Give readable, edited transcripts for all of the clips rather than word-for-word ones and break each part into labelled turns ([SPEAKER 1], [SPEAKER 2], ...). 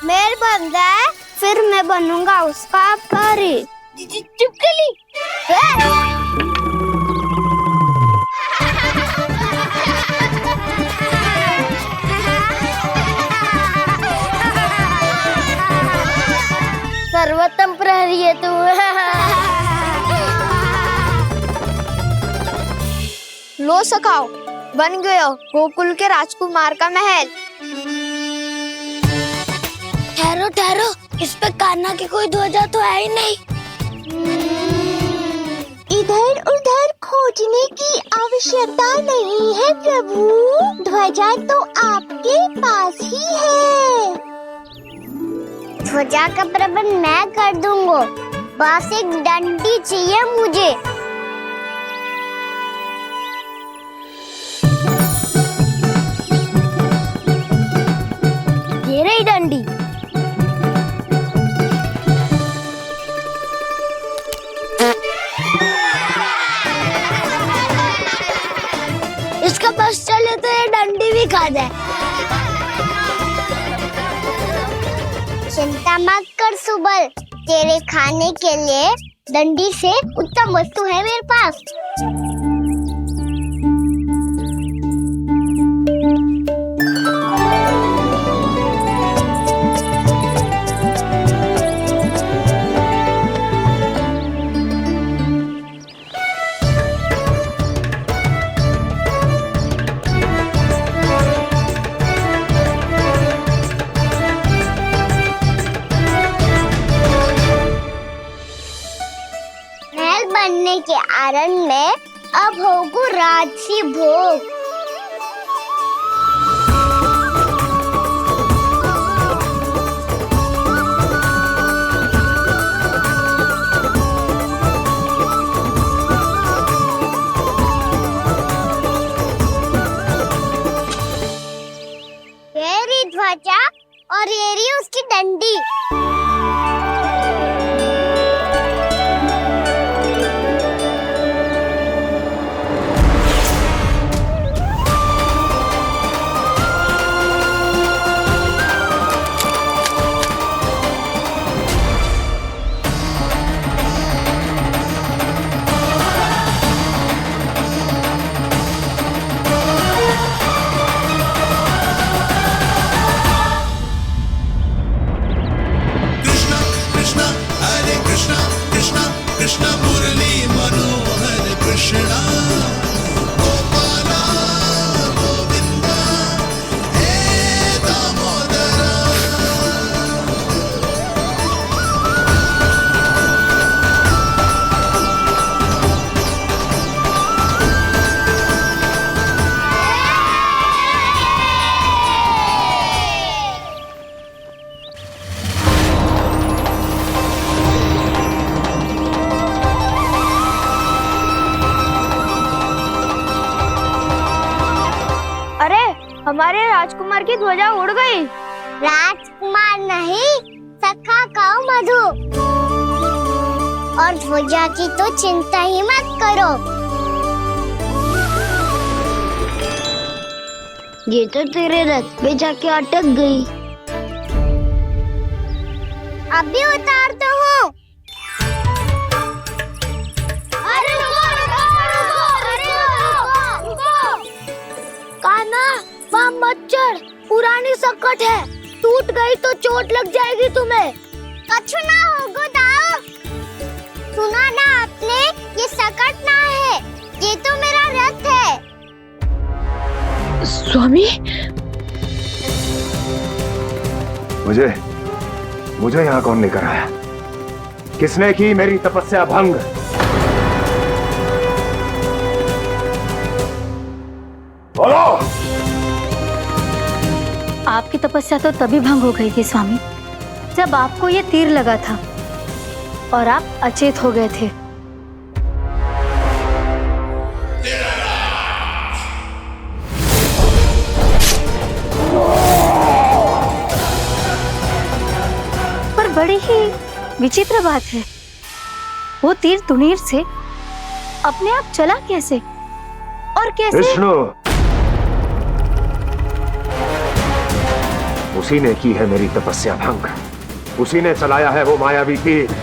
[SPEAKER 1] Mail बन जाए फिर मैं बनूंगा उसका परी। चुपकली। सर्वोत्तम प्रहरी है तू। लो सखाओ, बन गयो गोकुल के राजकुमार का महल। ठहरो ठहरो, इस पे कान्हा की कोई ध्वजा तो है ही नहीं। इधर उधर खोजने की आवश्यकता नहीं है प्रभु, ध्वजा तो आपके पास ही है। ध्वजा का प्रबंध मैं कर दूंगा, बस एक डंडी चाहिए मुझे। ये रही डंडी। इसका बस चले तो ये डंडी भी खा जाए। चिंता मत कर सुबल, तेरे खाने के लिए डंडी से उत्तम वस्तु है मेरे पास। बनने के आरण में अब होगू राजसी भोग। ये रही ध्वजा और ये रही उसकी डंडी। हमारे राजकुमार की ध्वजा उड़ गई। राजकुमार नहीं, सखा कहो मधु। और ध्वजा की तो चिंता ही मत करो। ये तो तेरे रथ पे जाके अटक गई। अभी उतारता हूँ। मच्छर पुरानी सकट है, टूट गई तो चोट लग जाएगी तुम्हें। कछु ना होगा दाऊ। सुना ना आपने, ये सकट ना है, ये तो मेरा रथ है।
[SPEAKER 2] स्वामी, मुझे यहाँ कौन लेकर आया? किसने की मेरी तपस्या भंग? बोलो।
[SPEAKER 3] आपकी तपस्या तो तभी भंग हो गई थी स्वामी, जब आपको ये तीर लगा था और आप अचेत हो गए थे। पर बड़ी ही विचित्र बात है, वो तीर तुनीर से अपने आप चला कैसे और कैसे?
[SPEAKER 2] विष्णु, उसी ने की है मेरी तपस्या भंग, उसी ने चलाया है वो मायावी तीर।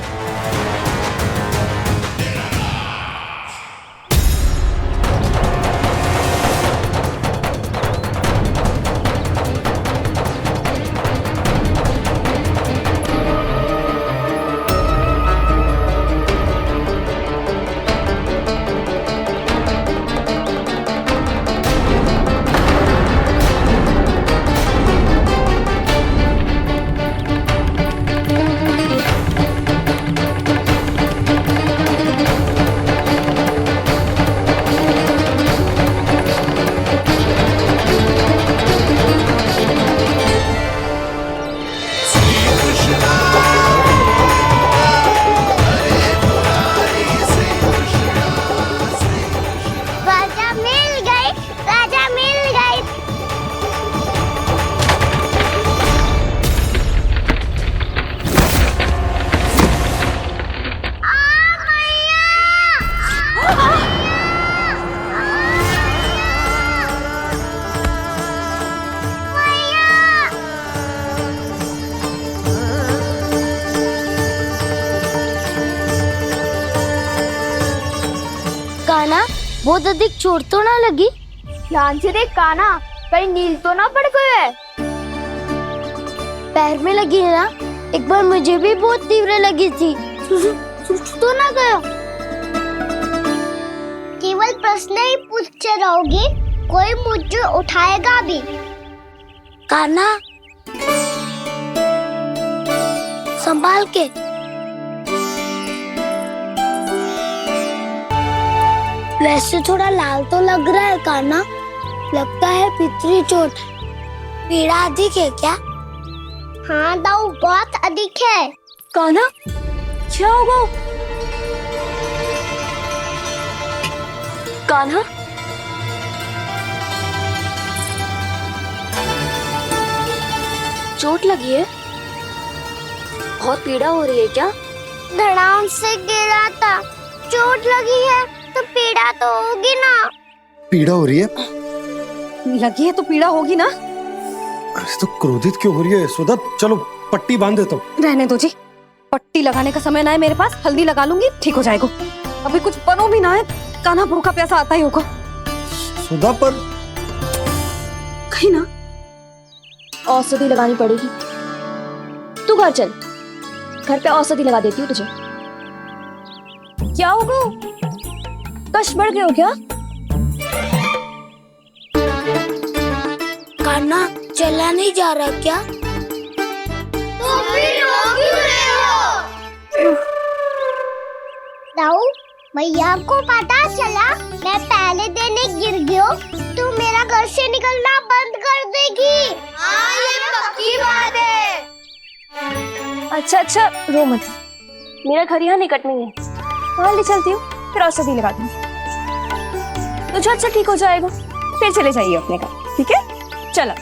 [SPEAKER 1] बहुत अधिक चोट तो ना लगी? ध्यान से देख कान्हा, कहीं नील तो ना पड़ गए है? पैर में लगी है ना? एक बार मुझे भी बहुत तीव्र लगी थी। सूझ तो ना गया? केवल प्रश्न ही पूछते रहोगे, कोई मुझे उठाएगा भी? कान्हा, संभाल के। वैसे थोड़ा लाल तो लग रहा है कान्हा, लगता है पितरी चोट। पीड़ा अधिक है क्या? हाँ दाऊ, बहुत अधिक है।
[SPEAKER 3] कान्हा, क्या होगा? कान्हा, चोट लगी है? बहुत पीड़ा हो रही है क्या?
[SPEAKER 1] धड़ाम से गिरा था, चोट लगी है तो पीड़ा तो होगी ना।
[SPEAKER 4] पीड़ा हो रही है?
[SPEAKER 3] लगी है तो पीड़ा होगी ना।
[SPEAKER 4] अरे तो क्रोधित क्यों हो रही है यशोदा? चलो पट्टी बांध देता हूँ।
[SPEAKER 3] रहने दो जी, पट्टी लगाने का समय ना है मेरे पास, हल्दी लगा लूंगी, ठीक हो जाएगा। अभी कुछ बनो भी ना है, कान्हा भूखा प्यासा आता ही होगा।
[SPEAKER 4] सुधा पर
[SPEAKER 3] कहीं ना औषधि लगानी पड़ेगी। तू घर चल, घर पे औषधि लगा देती हूँ तुझे। क्या होगा? कष्ट बढ़ गए हो क्या?
[SPEAKER 1] कान्हा चला नहीं जा रहा क्या? तो फिर रो क्यों रहे हो? दाऊ, मैया को पता चला मैं पहले दिन ही गिर गया तो मेरा घर से निकलना बंद कर देगी। हाँ, ये पक्की बात है।
[SPEAKER 3] अच्छा, रो मत, मेरा घर यहाँ निकट में है, वहाँ ले चलती हूँ, फिर औषधि लगा दूंगी तो झट से ठीक हो जाएगा। फिर चले जाइए अपने घर, ठीक है? चलो।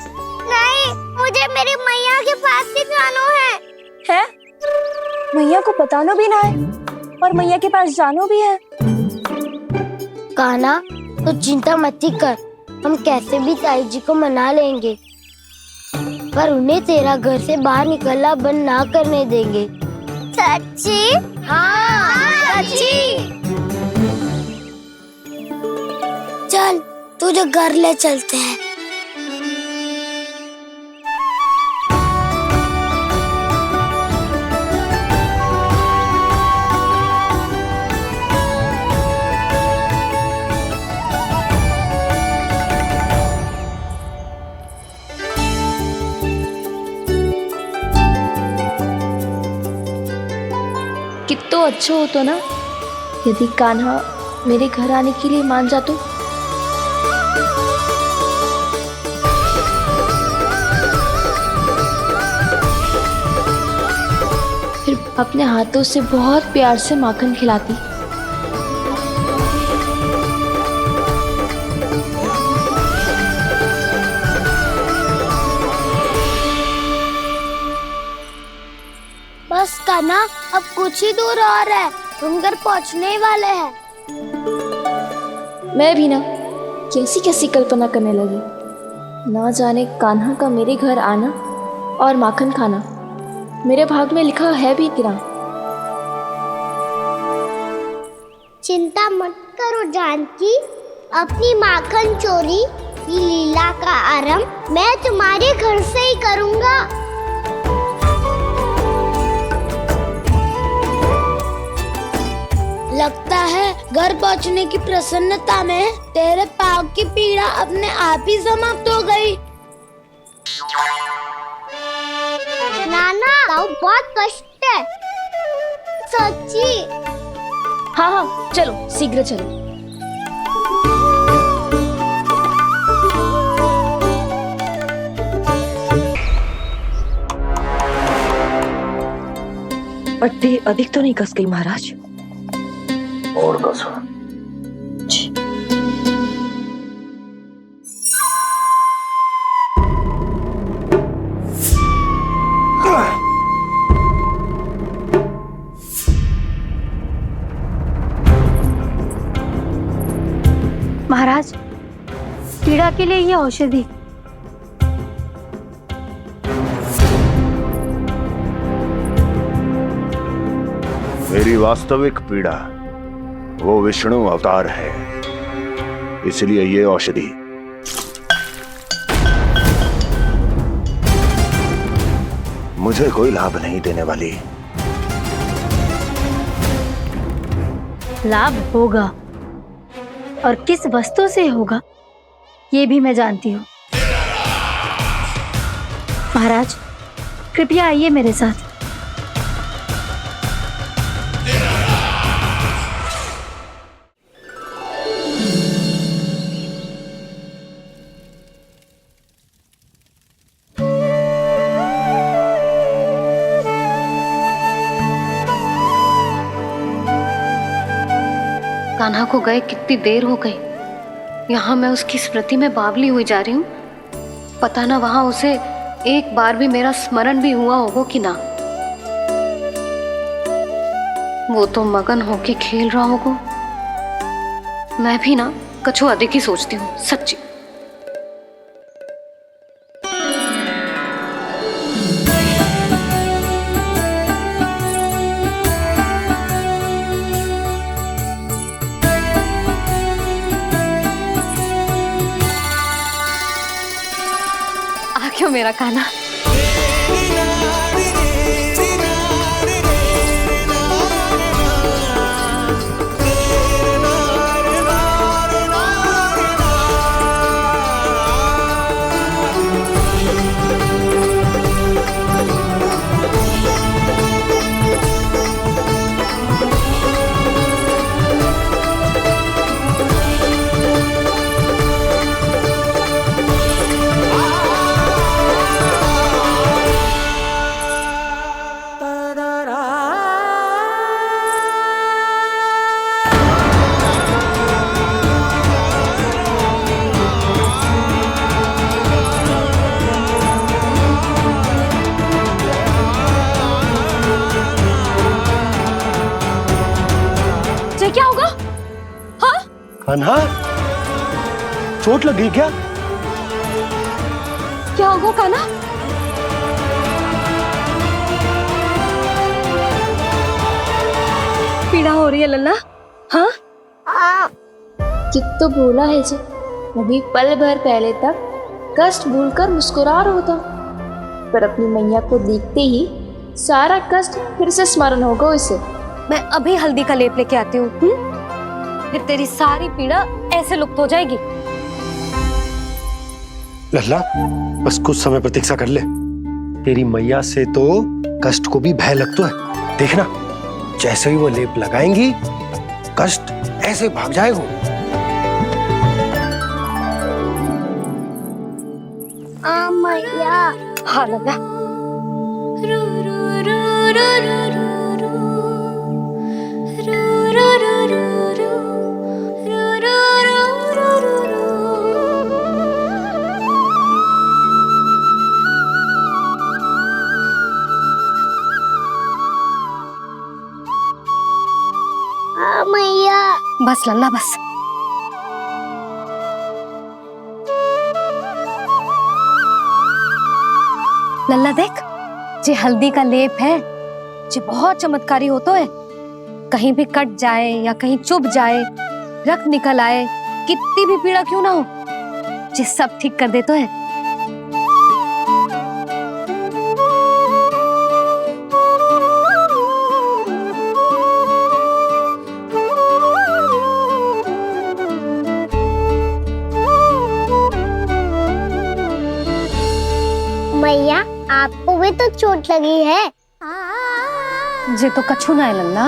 [SPEAKER 1] नहीं, मुझे मेरी मैया के पास ही जाना है।
[SPEAKER 3] मैया को बताना भी ना है और मैया के पास जानो भी है।
[SPEAKER 1] कान्हा, तो चिंता मत कर, हम कैसे भी ताई जी को मना लेंगे, पर उन्हें तेरा घर से बाहर निकलना बंद ना करने देंगे। सच्ची? हाँ, सच्ची। चल, तुझे घर ले चलते हैं।
[SPEAKER 3] कितना अच्छा हो तो ना यदि कान्हा मेरे घर आने के लिए मान जा तो। फिर अपने हाथों से बहुत प्यार से माखन खिलाती।
[SPEAKER 1] बस कान्हा, अब कुछ ही दूर और है, तुम घर पहुंचने ही वाले हैं।
[SPEAKER 3] मैं भी ना कैसी कैसी कल्पना करने लगी, ना जाने कान्हा का मेरे घर आना और माखन खाना मेरे भाग में लिखा है भी इतना।
[SPEAKER 1] चिंता मत करो जानकी, अपनी माखन चोरी की लीला का आरंभ मैं तुम्हारे घर से ही करूंगा। लगता है घर पहुंचने की प्रसन्नता में तेरे पाँव की पीड़ा अपने आप ही समाप्त हो गई। नाना, पाँव बहुत कष्ट है सच्ची।
[SPEAKER 3] हाँ हाँ चलो शीघ्र चलो।
[SPEAKER 5] पट्टी अधिक तो नहीं कस गई महाराज?
[SPEAKER 2] और कसो।
[SPEAKER 1] महाराज, पीड़ा के लिए ये औषधि।
[SPEAKER 2] मेरी वास्तविक पीड़ा वो विष्णु अवतार है, इसलिए ये औषधि। मुझे कोई लाभ नहीं देने वाली।
[SPEAKER 6] लाभ होगा, और किस वस्तु से होगा ये भी मैं जानती हूँ। महाराज, कृपया आइए मेरे साथ।
[SPEAKER 7] कान्हा को गए कितनी देर हो गई। यहाँ मैं उसकी स्मृति में बावली हुई जा रही हूँ। पता ना वहां उसे एक बार भी मेरा स्मरण भी हुआ होगा कि ना। वो तो मगन होके खेल रहा होगा। मैं भी ना कछु अधिक ही सोचती हूँ सच्ची। क्यों मेरा कान्हा?
[SPEAKER 3] क्या होगा? हाँ?
[SPEAKER 4] कान्हा, चोट लग गई क्या?
[SPEAKER 3] क्या होगा कान्हा? पीड़ा हो रही है लल्ला? हाँ? कित तो भूला है जी, अभी पल भर पहले तक कष्ट भूलकर मुस्कुरा रहा था, पर अपनी मैया को देखते ही सारा कष्ट फिर से स्मरण होगा उसे।
[SPEAKER 6] मैं अभी हल्दी का लेप लेके आती हूँ, फिर तेरी सारी पीड़ा ऐसे लुप्त हो जाएगी।
[SPEAKER 4] लल्ला, बस कुछ समय प्रतीक्षा कर ले। तेरी मैया से तो कष्ट को भी भय लगता है। देखना, जैसे ही वो लेप लगाएंगी, कष्ट ऐसे भाग जाएगा।
[SPEAKER 1] मैया।
[SPEAKER 6] हाँ लल्ला।
[SPEAKER 1] मैया।
[SPEAKER 6] बस लल्ला बस। लल्ला देख, जे हल्दी का लेप है जे बहुत चमत्कारी होतो है। कहीं भी कट जाए या कहीं चुभ जाए, रक्त निकल आए, कितनी भी पीड़ा क्यों ना हो, जे सब ठीक कर देतो है।
[SPEAKER 1] मैया, आपको भी तो चोट लगी है।
[SPEAKER 6] जे तो कछु ना है लल्ला।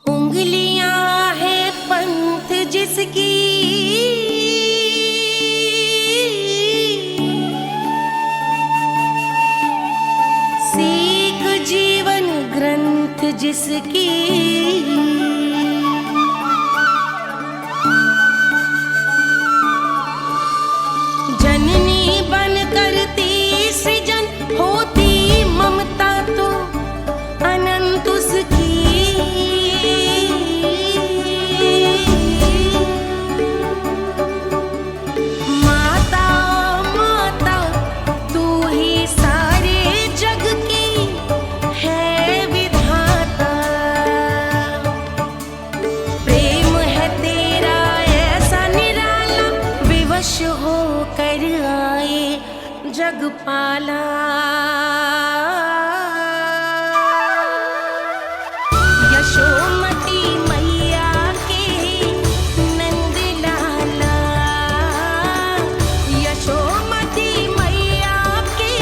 [SPEAKER 8] उंगलियां है पंथ जिसकी, सीख जीवन ग्रंथ जिसकी, जननी बन करती सृजन होती ममता तो अनंत उसकी। माता माता तू ही सारे जग की है विधाता, प्रेम है तेरा ऐसा निराला, विवश हो कर आए जग पाला। यशोमती मैया के नंद लाला, यशोमती मैया के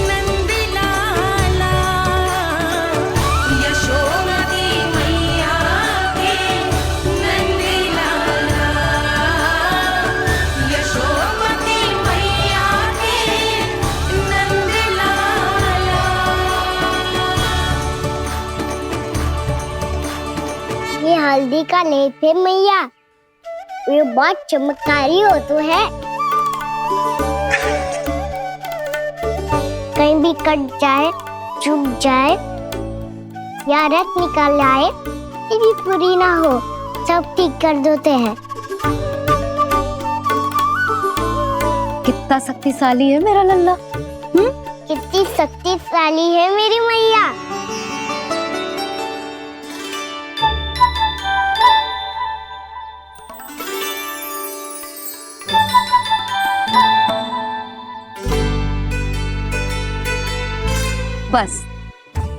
[SPEAKER 8] नंद लाला, यशोमती मैया के नंद लाला, यशोमती मैया के नंद लाला।
[SPEAKER 1] ये हल्दी का लेप है मैया, ये बहुत चमत्कारी हो तो है। कहीं भी कट जाए, चुभ जाए या रक्त निकल आए, ये भी पूरी ना हो, सब ठीक कर देते हैं।
[SPEAKER 6] कितना शक्तिशाली है मेरा लल्ला।
[SPEAKER 1] कितनी शक्तिशाली है मेरी मैया।
[SPEAKER 6] बस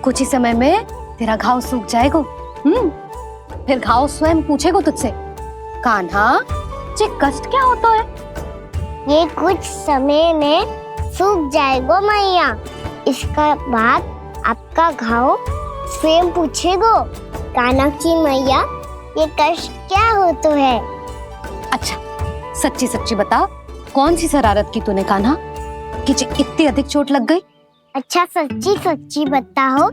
[SPEAKER 6] कुछ ही समय में तेरा घाव सूख जाएगा। फिर घाव स्वयं पूछेगा तुझसे, कान्हा जे कष्ट क्या होता है?
[SPEAKER 1] ये कुछ समय में सूख जाएगा मैया। इसका बाद आपका घाव स्वयं पूछेगा, कान्हा की मैया ये कष्ट क्या हो तो है।
[SPEAKER 6] अच्छा सच्ची सच्ची बता, कौन सी शरारत की तूने कान्हा कि इतनी अधिक चोट लग गई?
[SPEAKER 1] अच्छा सच्ची सच्ची बताओ,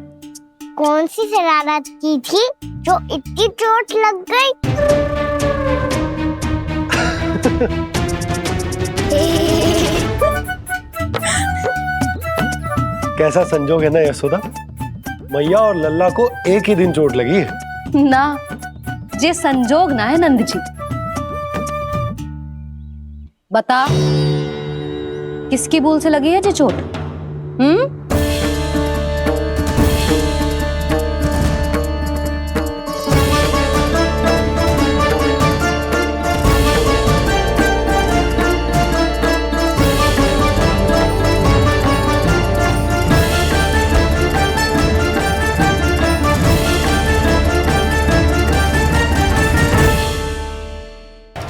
[SPEAKER 1] कौन सी शरारत की थी जो इतनी चोट लग गई?
[SPEAKER 4] कैसा संजोग है ना यशोदा, मैया और लल्ला को एक ही दिन चोट लगी है।
[SPEAKER 6] ना, जे संजोग ना है नंद जी। बता, किसकी भूल से लगी है जे चोट?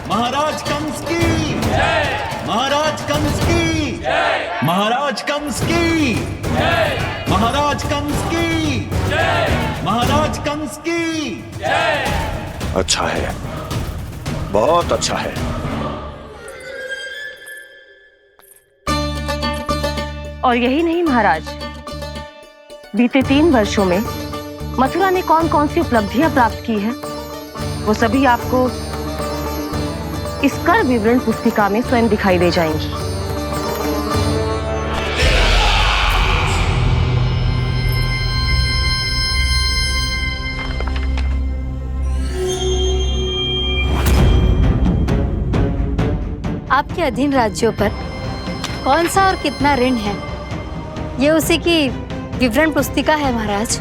[SPEAKER 9] महाराज कंस की जय, महाराज कंस की जय, महाराज कंस की जय, महाराज कंस की जय, महाराज कंस की जय।
[SPEAKER 2] अच्छा है, बहुत अच्छा है।
[SPEAKER 5] और यही नहीं महाराज, बीते 3 वर्षों में मथुरा ने कौन कौन सी उपलब्धियां प्राप्त की है, वो सभी आपको इस कर विवरण पुस्तिका में स्वयं दिखाई दे जाएंगी।
[SPEAKER 6] आपके अधीन राज्यों पर कौन सा और कितना ऋण है, ये उसी की विवरण पुस्तिका है महाराज।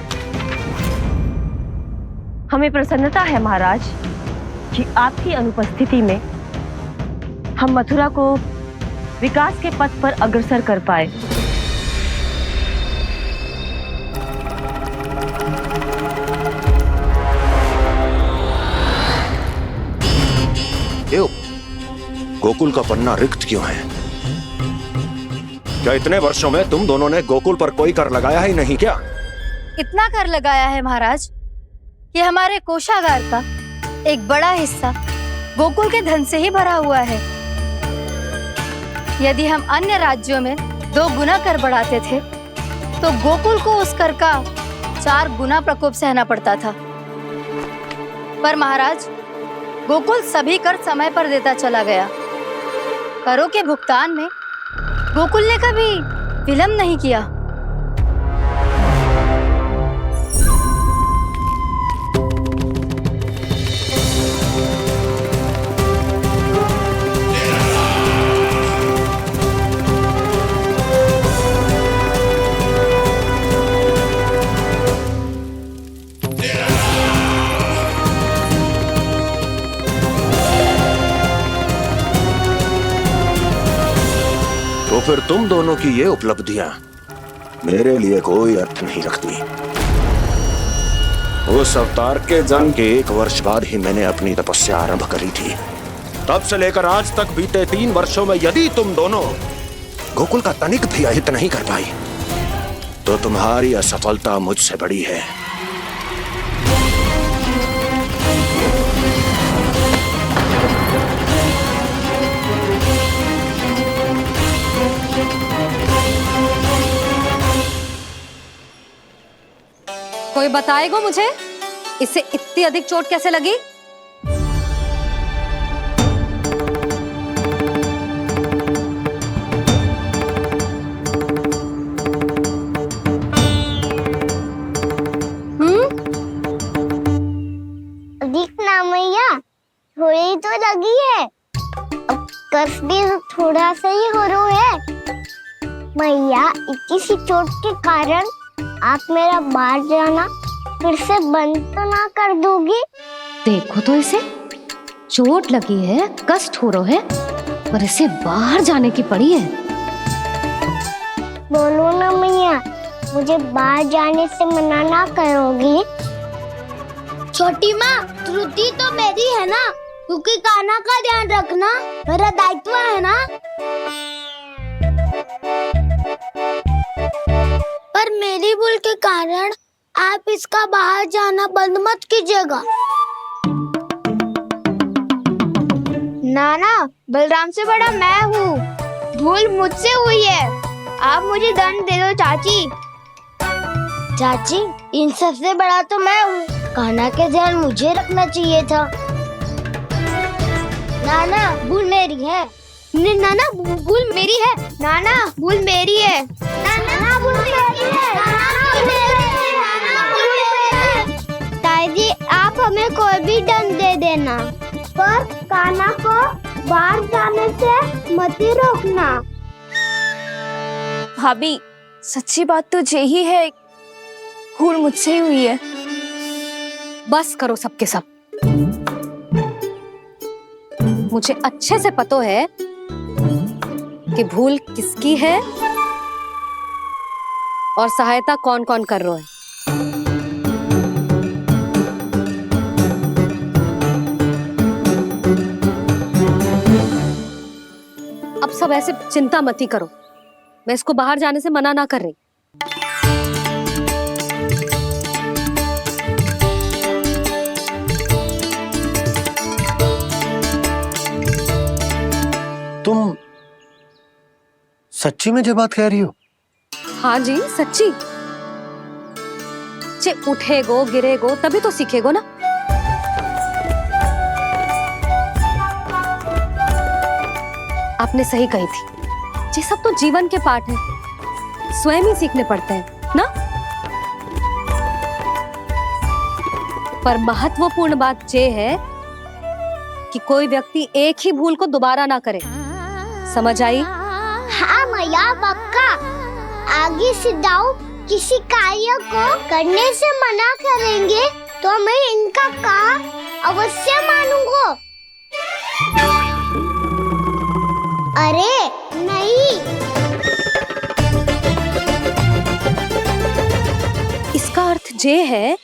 [SPEAKER 5] हमें प्रसन्नता है महाराज कि आपकी अनुपस्थिति में हम मथुरा को विकास के पथ पर अग्रसर कर पाए।
[SPEAKER 2] क्यों? गोकुल का पन्ना रिक्त क्यों है? क्या इतने वर्षों में तुम दोनों ने गोकुल पर कोई कर लगाया ही नहीं क्या?
[SPEAKER 6] इतना कर लगाया है महाराज कि हमारे कोषागार का एक बड़ा हिस्सा गोकुल के धन से ही भरा हुआ है। यदि हम अन्य राज्यों में 2 गुना कर बढ़ाते थे तो गोकुल को उस कर का 4 गुना प्रकोप सहना पड़ता था। पर महाराज, गोकुल सभी कर समय पर देता चला गया। करों के भुगतान में गोकुल ने कभी विलंब नहीं किया।
[SPEAKER 2] तो फिर तुम दोनों की ये उपलब्धियां मेरे लिए कोई अर्थ नहीं रखती। उस अवतार के जन्म के 1 वर्ष बाद ही मैंने अपनी तपस्या आरंभ करी थी। तब से लेकर आज तक बीते 3 वर्षों में यदि तुम दोनों गोकुल का तनिक भी अहित नहीं कर पाई तो तुम्हारी असफलता मुझसे बड़ी है।
[SPEAKER 6] कोई बताएगा मुझे इसे इतनी अधिक चोट कैसे लगी?
[SPEAKER 1] अधिक ना मैया, थोड़ी तो लगी है। अब कष्ट भी थोड़ा सा ही हो रहा है। मैया, इतनी सी चोट के कारण आप मेरा बाहर जाना फिर से बंद तो ना कर दोगी?
[SPEAKER 6] देखो तो इसे, चोट लगी है, कष्ट हो रहा है, पर इसे बाहर जाने की पड़ी है।
[SPEAKER 1] बोलो ना मैया, मुझे बाहर जाने से मना ना करोगी? छोटी माँ, त्रुटि तो मेरी है ना, क्योंकि कान्हा का ध्यान रखना मेरा दायित्व है ना। पर मेरी भूल के कारण आप इसका बाहर जाना बंद मत कीजिएगा। नाना, बलराम से बड़ा मैं हूँ, भूल मुझसे हुई है, आप मुझे दंड दे दो चाची। चाची, इन सबसे बड़ा तो मैं हूँ, कान्हा के ध्यान मुझे रखना चाहिए था। नाना, भूल मेरी है। नाना, भूल मेरी है। नाना, भूल मेरी है। नाना, भूल मेरी है। ताई जी, आप हमें कोई भी दंड दे देना, पर कान्हा को बाहर जाने से मत ही रोकना।
[SPEAKER 3] भाभी, सच्ची बात तो यही है, भूल मुझसे ही हुई है।
[SPEAKER 6] बस करो सबके सब। मुझे अच्छे से पता है कि भूल किसकी है और सहायता कौन कौन कर रहा है। अब सब ऐसे चिंता मत ही करो, मैं इसको बाहर जाने से मना ना कर रही।
[SPEAKER 4] तुम सच्ची में जो बात कह रही हो?
[SPEAKER 6] हाँ जी, सच्ची। जे उठेगो गिरेगो तभी तो सीखेगो ना। आपने सही कही थी, ये सब तो जीवन के पाठ है, स्वयं ही सीखने पड़ते हैं ना। पर महत्वपूर्ण बात ये है कि कोई व्यक्ति एक ही भूल को दोबारा ना करे, समझ आई?
[SPEAKER 1] हाँ मैया पक्का। आगे से दाऊ किसी कार्य को करने से मना करेंगे तो मैं इनका कहा अवश्य मानूंगा। अरे नहीं,
[SPEAKER 6] इसका अर्थ ये है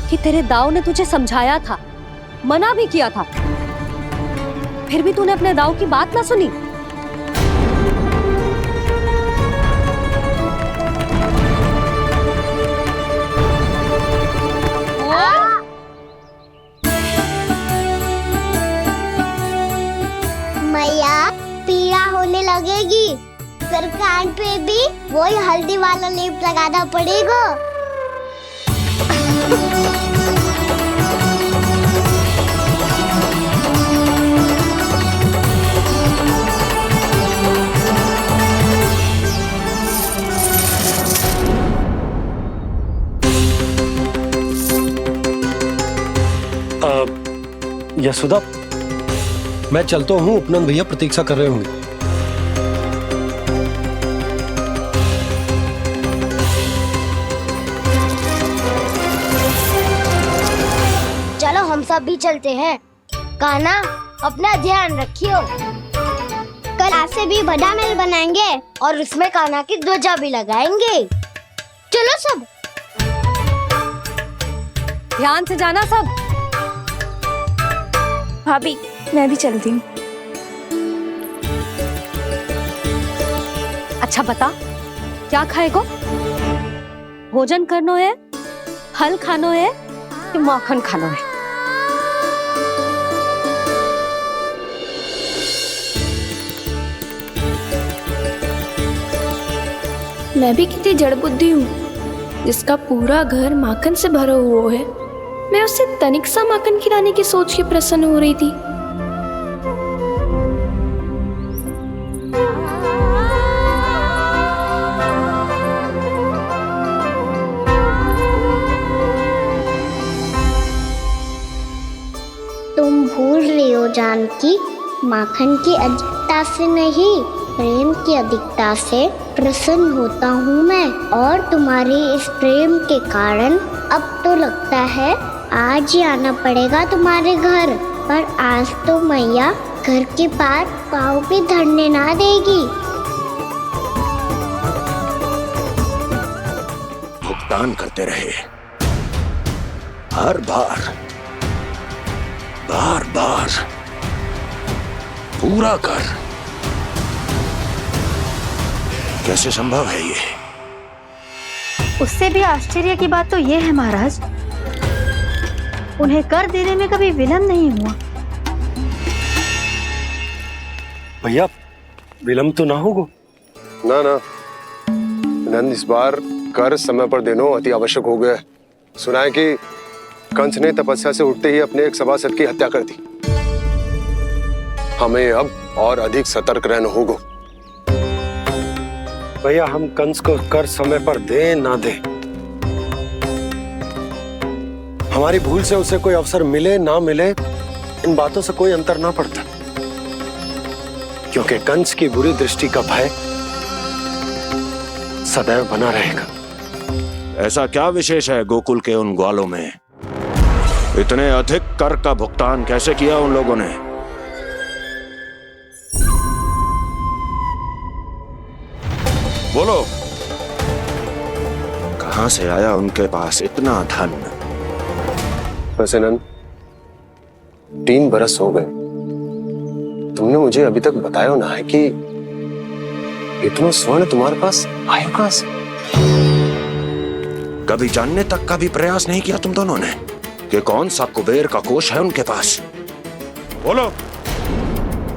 [SPEAKER 6] कि तेरे दाऊ ने तुझे समझाया था, मना भी किया था, फिर भी तूने अपने दाऊ की बात ना सुनी।
[SPEAKER 1] मैया पीड़ा होने लगेगी, फिर कान पे भी वही हल्दी वाला लेप लगाना पड़ेगा।
[SPEAKER 4] यशोदा, मैं चलता हूँ, उपनंद भैया प्रतीक्षा कर रहे होंगे।
[SPEAKER 1] चलो हम सब भी चलते हैं। कान्हा अपना ध्यान रखियो। कल आज से भी बड़ा महल बनाएंगे और उसमें कान्हा की ध्वजा भी लगाएंगे। चलो सब।
[SPEAKER 6] ध्यान से जाना सब।
[SPEAKER 3] भाभी मैं भी चलती हूँ।
[SPEAKER 6] अच्छा बता, क्या खाएगो? भोजन करनो है, फल खानो है कि माखन खानो है?
[SPEAKER 3] मैं भी कितनी जड़ बुद्धि हूँ, जिसका पूरा घर माखन से भरा हुआ है। मैं उससे तनिक सा माखन खिलाने की सोच के प्रसन्न हो रही थी।
[SPEAKER 1] तुम भूल रही हो जानकी, माखन की अधिकता से नहीं, प्रेम की अधिकता से प्रसन्न होता हूँ मैं। और तुम्हारी इस प्रेम के कारण अब तो लगता है आज ही आना पड़ेगा तुम्हारे घर। पर आज तो मैया घर के पार पाँव भी धरने ना देगी।
[SPEAKER 2] भुगतान करते रहे, हर बार बार बार पूरा कर। कैसे संभव है ये?
[SPEAKER 5] उससे भी आश्चर्य की बात तो ये है महाराज, उन्हें कर देने में कभी विलंब नहीं हुआ।
[SPEAKER 4] भैया विलंब तो ना होगा?
[SPEAKER 10] ना ना नंद, इस बार कर समय पर देना अति आवश्यक हो गया है। सुना है कि कंस ने तपस्या से उठते ही अपने एक सभासद की हत्या कर दी। हमें अब और अधिक सतर्क रहना होगा।
[SPEAKER 4] भैया हम कंस को कर समय पर दे ना दे, हमारी भूल से उसे कोई अवसर मिले ना मिले, इन बातों से कोई अंतर ना पड़ता, क्योंकि कंस की बुरी दृष्टि का भय सदैव बना रहेगा।
[SPEAKER 2] ऐसा क्या विशेष है गोकुल के उन ग्वालों में? इतने अधिक कर का भुगतान कैसे किया उन लोगों ने? बोलो, कहां से आया उनके पास इतना धन?
[SPEAKER 10] वैसे नंद, 3 बरस हो गए, तुमने मुझे अभी तक बताया ना है कि इतना स्वर्ण तुम्हारे पास आया कहां से?
[SPEAKER 2] कभी जानने तक का भी प्रयास नहीं किया तुम दोनों ने कि कौन सा कुबेर का कोष है उनके पास? बोलो।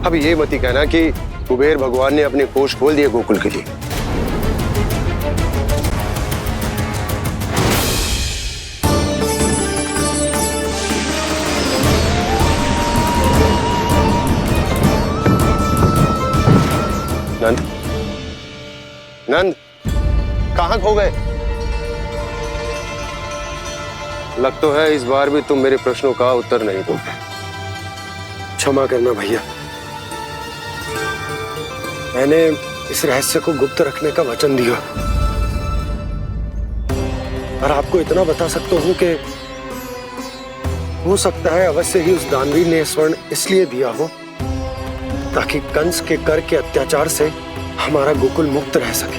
[SPEAKER 10] अब ये मत ही कहना कि कुबेर भगवान ने अपने कोष खोल दिए गोकुल के लिए। नंद, कहाँ खो गए? लग तो है इस बार भी तुम मेरे प्रश्नों का उत्तर नहीं दोगे।
[SPEAKER 4] क्षमा करना भैया, मैंने इस रहस्य को गुप्त रखने का वचन दिया। और आपको इतना बता सकता हूं कि हो सकता है अवश्य ही उस दानवी ने स्वर्ण इसलिए दिया हो ताकि कंस के कर के अत्याचार से हमारा गोकुल मुक्त रह सके।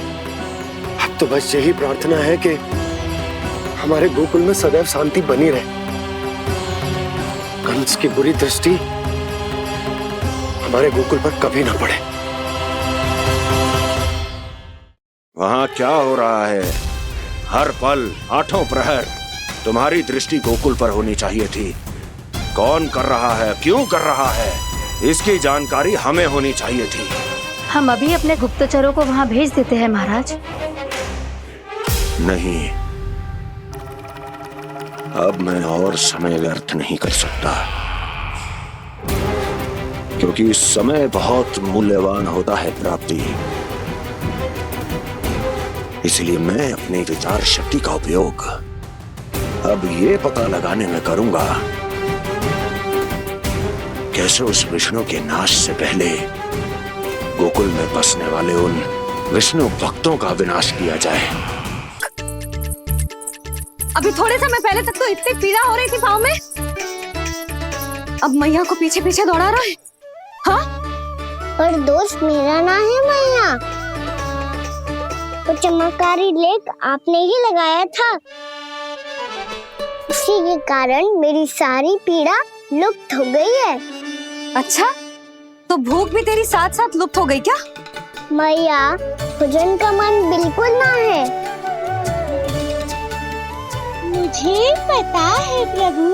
[SPEAKER 4] अब तो बस यही प्रार्थना है कि हमारे गोकुल में सदैव शांति बनी रहे, कंस की बुरी दृष्टि हमारे गोकुल पर कभी ना पड़े।
[SPEAKER 2] वहां क्या हो रहा है? हर पल, आठों प्रहर तुम्हारी दृष्टि गोकुल पर होनी चाहिए थी। कौन कर रहा है, क्यों कर रहा है, इसकी जानकारी हमें होनी चाहिए थी।
[SPEAKER 6] हम अभी अपने गुप्तचरों को वहां भेज देते हैं महाराज।
[SPEAKER 2] नहीं, अब मैं और समय व्यर्थ नहीं कर सकता, क्योंकि समय बहुत मूल्यवान होता है प्राप्ति। इसलिए मैं अपनी विचार शक्ति का उपयोग अब ये पता लगाने में करूंगा कैसे उस विष्णु के नाश से पहले गोकुल में बसने वाले उन विष्णु भक्तों का विनाश किया जाए।
[SPEAKER 6] अभी थोड़े समय पहले तक तो इतनी पीड़ा हो रही थी पाँव में, अब मैया को पीछे पीछे दौड़ा रहा है। हाँ,
[SPEAKER 1] पर दोस्त मेरा ना है मैया, तो चमत्कारी लेख आपने ही लगाया था, इसी के कारण मेरी सारी पीड़ा लुप्त हो गई है।
[SPEAKER 6] अच्छा, तो भूख भी तेरी साथ साथ लुप्त हो गई क्या?
[SPEAKER 1] मैया, भोजन का मन बिल्कुल ना है। मुझे पता है प्रभु,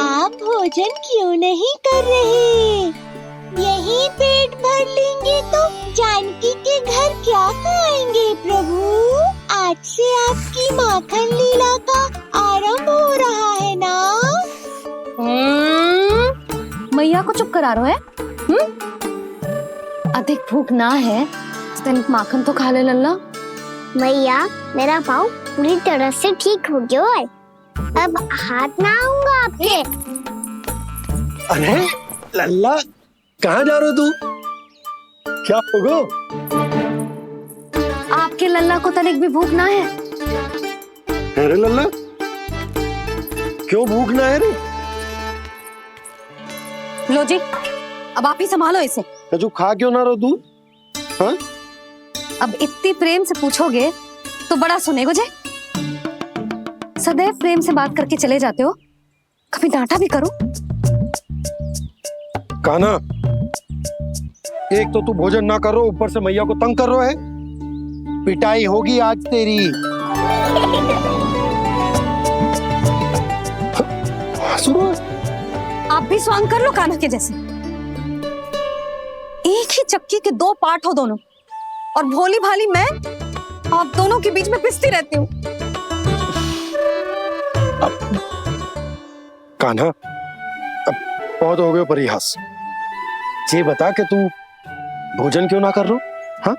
[SPEAKER 1] आप भोजन क्यों नहीं कर रहे। यही पेट भर लेंगे तो जानकी के घर क्या खाएंगे प्रभु। आज से आपकी माखन लीला का आरंभ हो रहा है ना।
[SPEAKER 6] मैया को चुप करा रहा है। अधिक भूख ना है तो तनिक माखन तो खा ले लल्ला।
[SPEAKER 1] मैया, मेरा पाँव पूरी तरह से ठीक हो गया है, अब हाथ ना आऊंगा आपके।
[SPEAKER 4] अरे लल्ला, कहाँ जा रहे हो तू? क्या होगा?
[SPEAKER 6] आपके लल्ला को तनिक भी भूख ना है?
[SPEAKER 4] अरे लल्ला, क्यों भूख ना है रे?
[SPEAKER 6] लो जी, अब आप ही संभालो इसे।
[SPEAKER 4] तू खा क्यों ना रहो तू? हाँ?
[SPEAKER 6] अब इतनी प्रेम से पूछोगे तो बड़ा सुनेगो जे। सदैव प्रेम से बात करके चले जाते हो, कभी डांटा भी करो।
[SPEAKER 4] कान्हा, एक तो तू भोजन ना करो, ऊपर से मैया को तंग कर रहा है। पिटाई होगी आज तेरी।
[SPEAKER 6] आप भी स्वांग कर लो कान्हा के जैसे। एक ही चक्की के दो पार्ट हो दोनों, और भोली भाली मैं आप दोनों के बीच में पिसती रहती हूँ।
[SPEAKER 4] कान्हा, अब बहुत हो गए परिहास। ये बता कि तू भोजन क्यों ना कर रहा? हाँ?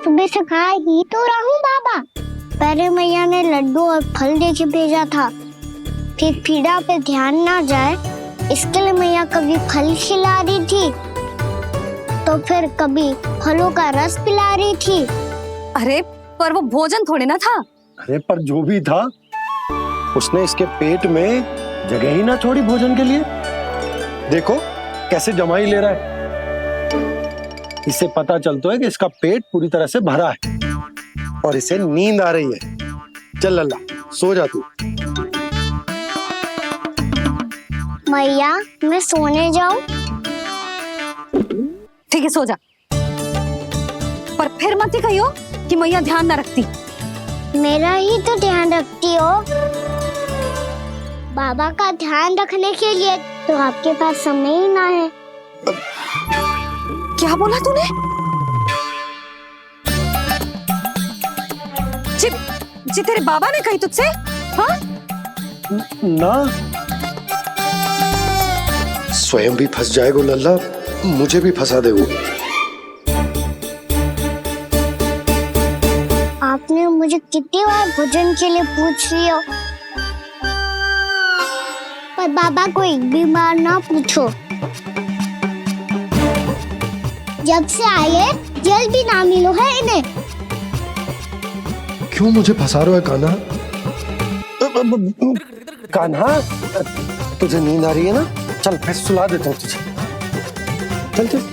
[SPEAKER 1] सुबह से खा ही तो रहा हूँ बाबा। पहले मैया ने लड्डू और फल देके भेजा था, फिर पीड़ा पे ध्यान ना जाए इसके लिए मैया कभी फल खिला रही थी तो फिर कभी फलों का रस पिला रही थी।
[SPEAKER 6] अरे पर वो भोजन थोड़े ना था।
[SPEAKER 4] अरे पर जो भी था, उसने इसके पेट में जगह ही ना छोड़ी भोजन के लिए। देखो कैसे जमाई ले रहा है। इससे पता चलता है कि इसका पेट पूरी तरह से भरा है और इसे नींद आ रही है। चल लल्ला, सो जा तू।
[SPEAKER 1] मैया, मैं सोने जाऊं?
[SPEAKER 6] ठीक है, सो जा, पर फिर मत ही कहियो कि मैया ध्यान ना रखती।
[SPEAKER 1] मेरा ही तो ध्यान रखती हो। बाबा का ध्यान रखने के लिए तो आपके पास समय ही ना है।
[SPEAKER 6] क्या बोला तूने? जी तेरे बाबा ने कही तुझसे? हाँ?
[SPEAKER 4] ना, स्वयं भी फंस जाएगा लल्ला, मुझे भी फंसा देगो।
[SPEAKER 1] भोजन के लिए पूछ रही हो, पर बाबा को एक भी बार ना पूछो। जब से आए जल भी ना मिलो है इन्हें।
[SPEAKER 4] क्यों मुझे फंसा रहा है कान्हा? कान्हा, तुझे नींद आ रही है ना? चल मैं सुला देता हूँ तुझे। चल चल।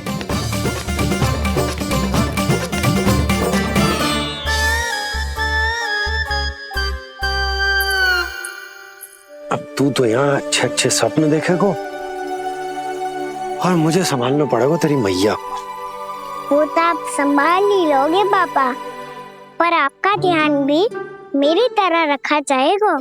[SPEAKER 4] अब तू तो यहाँ अच्छे अच्छे सपने देखेगा और मुझे संभालना पड़ेगा तेरी मैया को।
[SPEAKER 1] वो तो आप संभाल ही लोगे पापा, पर आपका ध्यान भी मेरी तरह रखा जाएगा।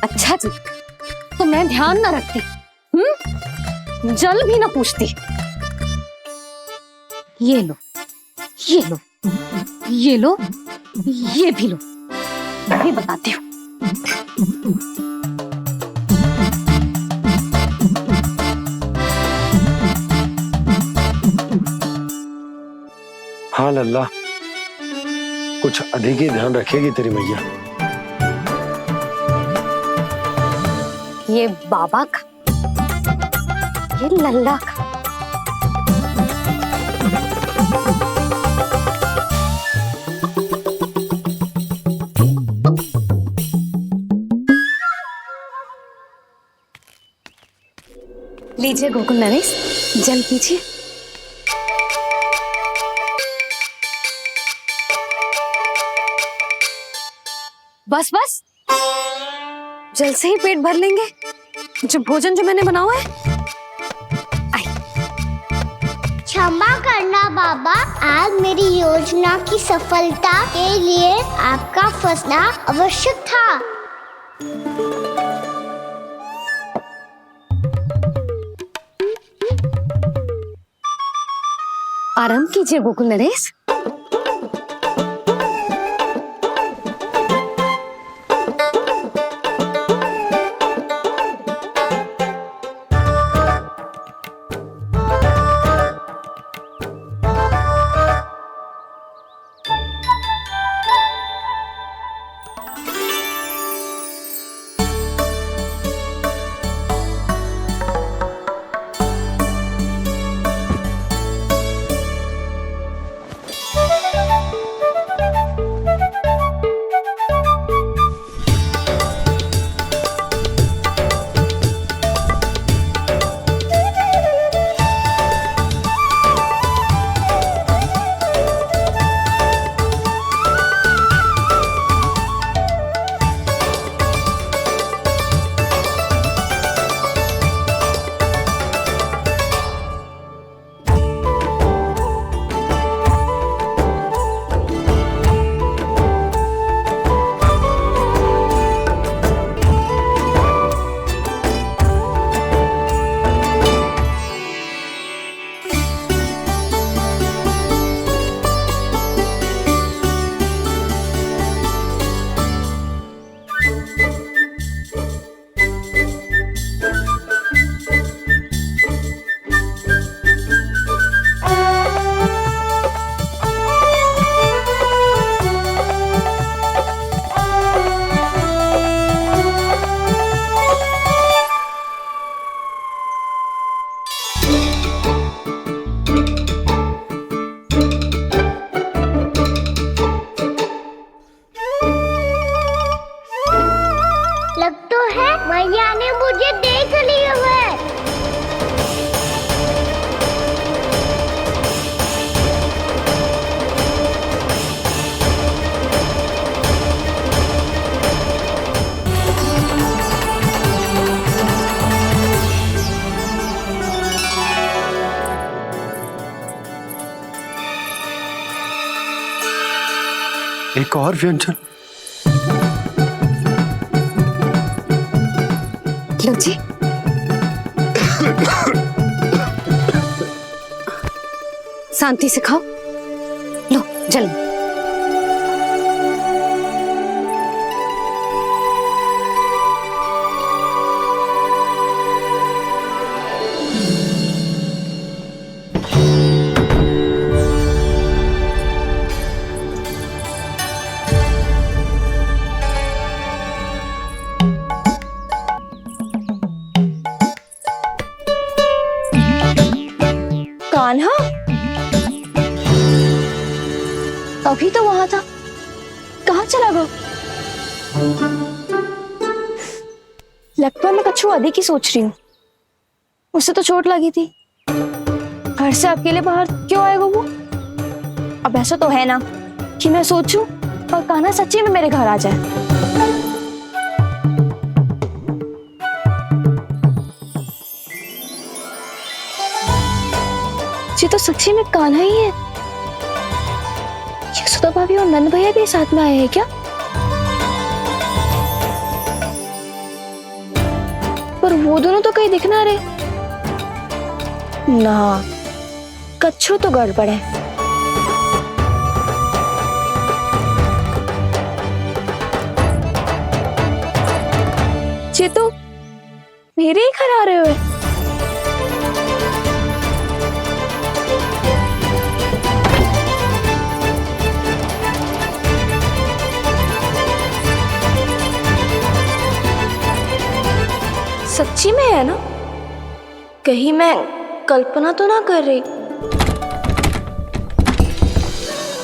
[SPEAKER 6] अच्छा जी, तो मैं ध्यान ना रखती, जल भी ना पूछती। ये लो, ये लो, ये लो, ये भी लो, मैं भी बताती हूँ।
[SPEAKER 4] हाँ लल्ला, कुछ अधिक ही ध्यान रखेगी तेरी मैया।
[SPEAKER 6] ये बाबा का, ये लल्ला का। लीजिए गोकुल नरेश, जल पीजिए। बस बस, जल से ही पेट भर लेंगे। जो भोजन जो मैंने बनाया है।
[SPEAKER 1] क्षमा करना बाबा, आज मेरी योजना की सफलता के लिए आपका फंसना आवश्यक था।
[SPEAKER 6] आराम कीजिए गोकुल नरेश।
[SPEAKER 1] मैया ने मुझे देख लिया है।
[SPEAKER 4] एक और व्यंजन।
[SPEAKER 6] लो जी। शांति से खाओ। लो जल।
[SPEAKER 3] कान्हा अभी तो वहां था, कहाँ चला गया? लगता है मैं कच्छू आदि की सोच रही हूँ। उसे तो चोट लगी थी, घर से अकेले बाहर क्यों आएगा वो? अब ऐसा तो है ना कि मैं सोचूं और कान्हा सच्ची में मेरे घर आ जाए। ये तो सच्ची में कान्हा ही है। यशोदा भाभी और नंद भैया भी साथ में आए हैं क्या? पर वो दोनों तो कहीं दिख ना रहे। ना, कच्छू तो गड़बड़ है। ये तो मेरे ही घर आ रहे हुए। सच्ची में है ना? कहीं मैं कल्पना तो ना कर रही?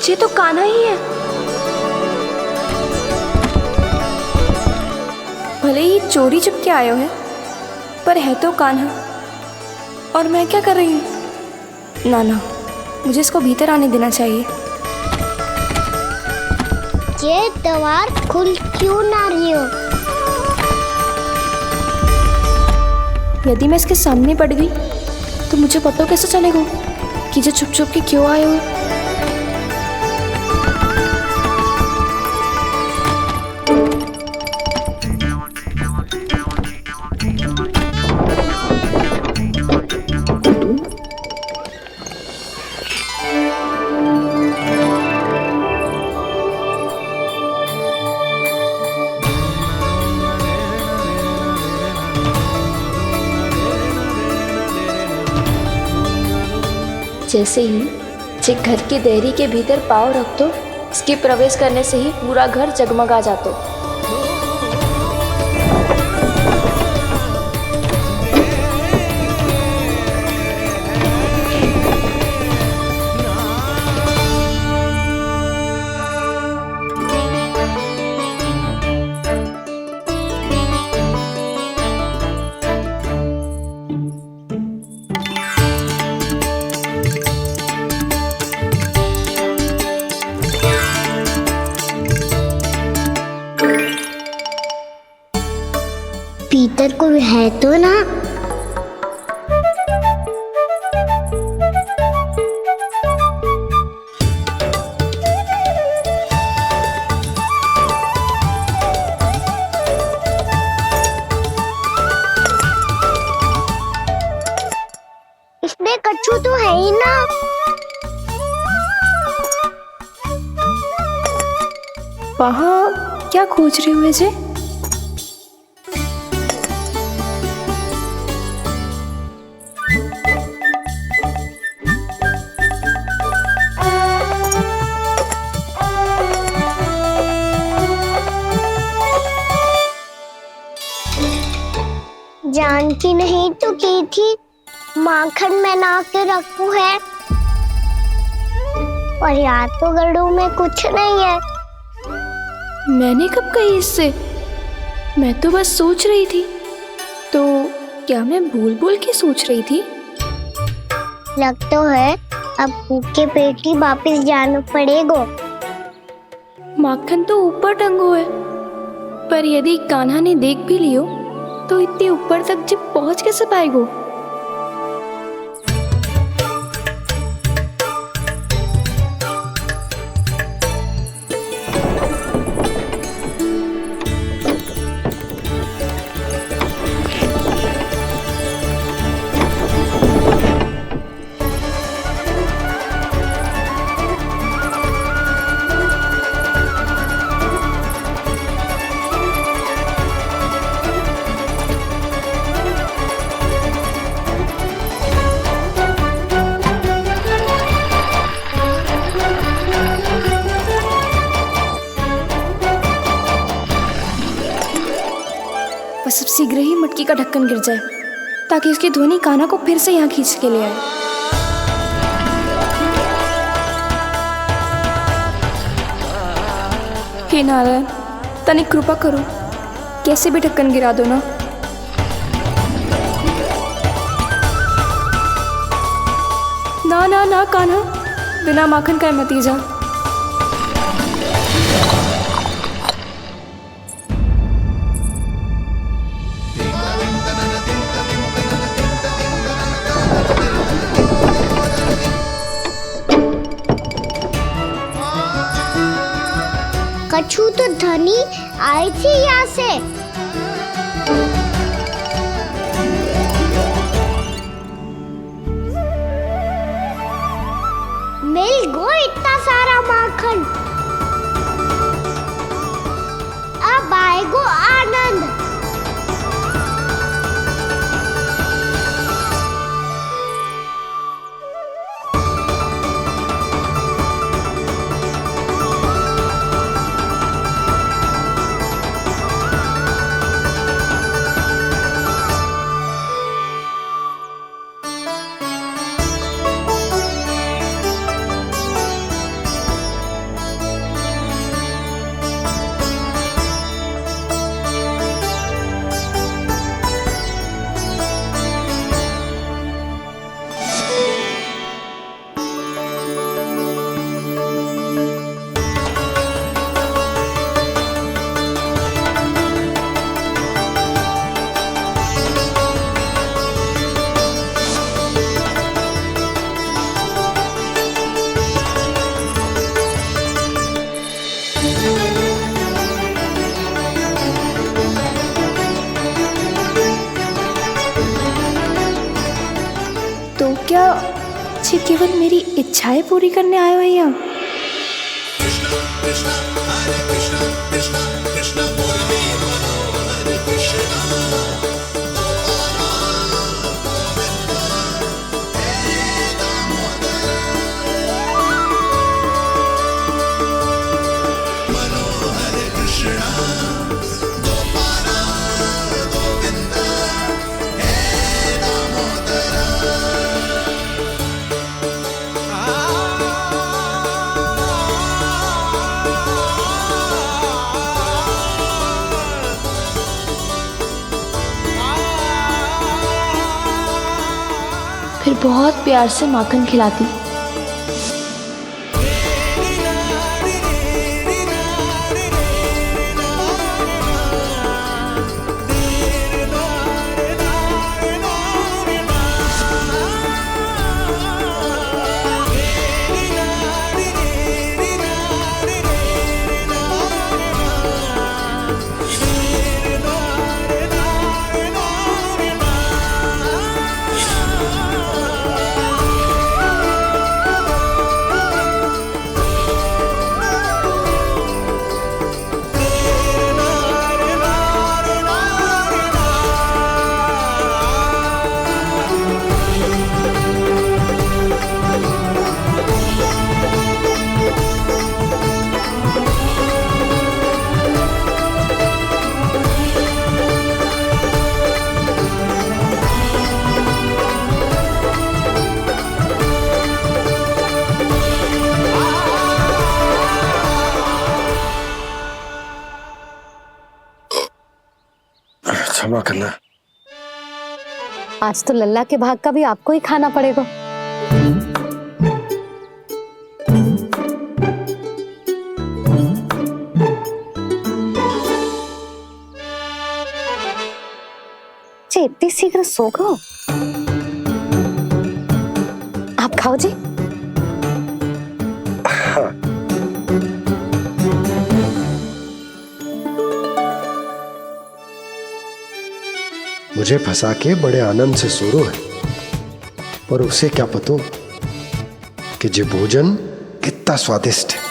[SPEAKER 3] ये तो कान्हा ही है। भले ही चोरी चुपके आए हैं, पर है तो कान्हा। और मैं क्या कर रही हूँ? ना ना, मुझे इसको भीतर आने देना चाहिए।
[SPEAKER 1] ये दीवार खुल क्यों ना रही हो?
[SPEAKER 3] यदि मैं इसके सामने पड़ गई तो मुझे पता कैसे चलेगा कि जो छुप छुप के क्यों आए हो? जैसे ही जे घर की देहरी के भीतर पाँव रख दो, इसके प्रवेश करने से ही पूरा घर जगमगा जातो।
[SPEAKER 1] भीतर कोई है तो ना? इसमें कच्छू तो है ही ना।
[SPEAKER 3] वहाँ क्या खोज रही हुए जे?
[SPEAKER 1] जानती नहीं तो की थी, माखन में ना के रखू है। और यहाँ तो गड़ू में कुछ नहीं है।
[SPEAKER 3] मैंने कब कही इससे? मैं तो बस सोच रही थी। तो क्या मैं भूल भूल के सोच रही थी?
[SPEAKER 1] लग तो है अब भूखे पेट ही वापिस जाना पड़ेगा।
[SPEAKER 3] माखन तो ऊपर टंगो है, पर यदि कान्हा ने देख भी लियो तो इतने ऊपर तक जब पहुंच कैसे पाएगो?
[SPEAKER 11] का ढक्कन गिर जाए ताकि उसकी ध्वनि कान्हा को फिर से यहाँ खींच के ले आए। हे नारायण, तनिक कृपा करो, कैसे भी ढक्कन गिरा दो ना। ना ना ना कान्हा, बिना माखन का मत ही जा।
[SPEAKER 1] कछु तो ध्वनि आई थी यहाँ से। मिल गो इतना सारा माखन, अब आएगो आनंद।
[SPEAKER 11] तो क्या ये केवल मेरी इच्छाएं पूरी करने आए हो यहाँ? फिर बहुत प्यार से माखन खिलाती।
[SPEAKER 4] क्षमा करना।
[SPEAKER 6] आज तो लल्ला के भाग का भी आपको ही खाना पड़ेगा। इतनी शीघ्र सो गो? आप खाओ जी।
[SPEAKER 4] हाँ। मुझे फंसा के बड़े आनंद से सो रो है, पर उसे क्या पता कि ये भोजन कितना स्वादिष्ट है।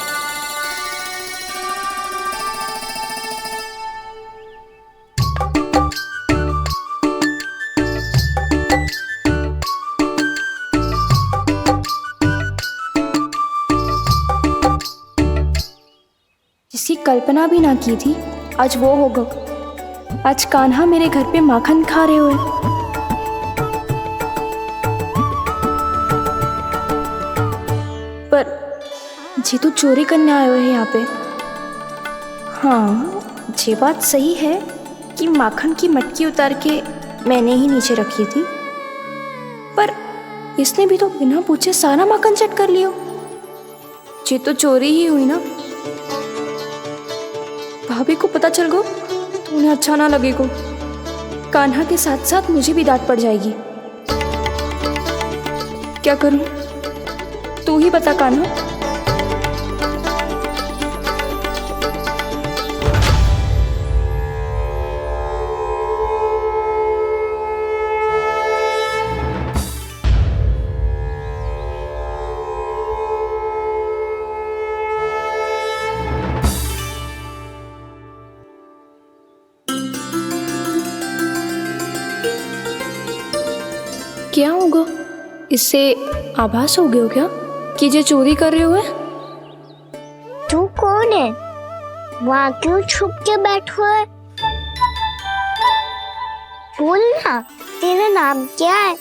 [SPEAKER 11] जिसकी कल्पना भी ना की थी, आज वो होगा। आज कान्हा मेरे घर पे माखन खा रहे हुए। पर जी तो चोरी करने आए हुए हैं यहाँ पे। हाँ, ये बात सही है कि माखन की मटकी उतार के मैंने ही नीचे रखी थी, पर इसने भी तो बिना पूछे सारा माखन चट कर लियो। ये तो चोरी ही हुई ना। भाभी को पता चल गो तो उन्हें अच्छा ना लगेगा। कान्हा के साथ साथ मुझे भी डांट पड़ जाएगी। क्या करूं? तू ही बता कान्हा। क्या होगा? इससे आभास हो गया क्या कि ये चोरी कर रहे हुए?
[SPEAKER 1] तू कौन है? वहाँ क्यों छुप के बैठो है? बोल ना, तेरा नाम क्या है?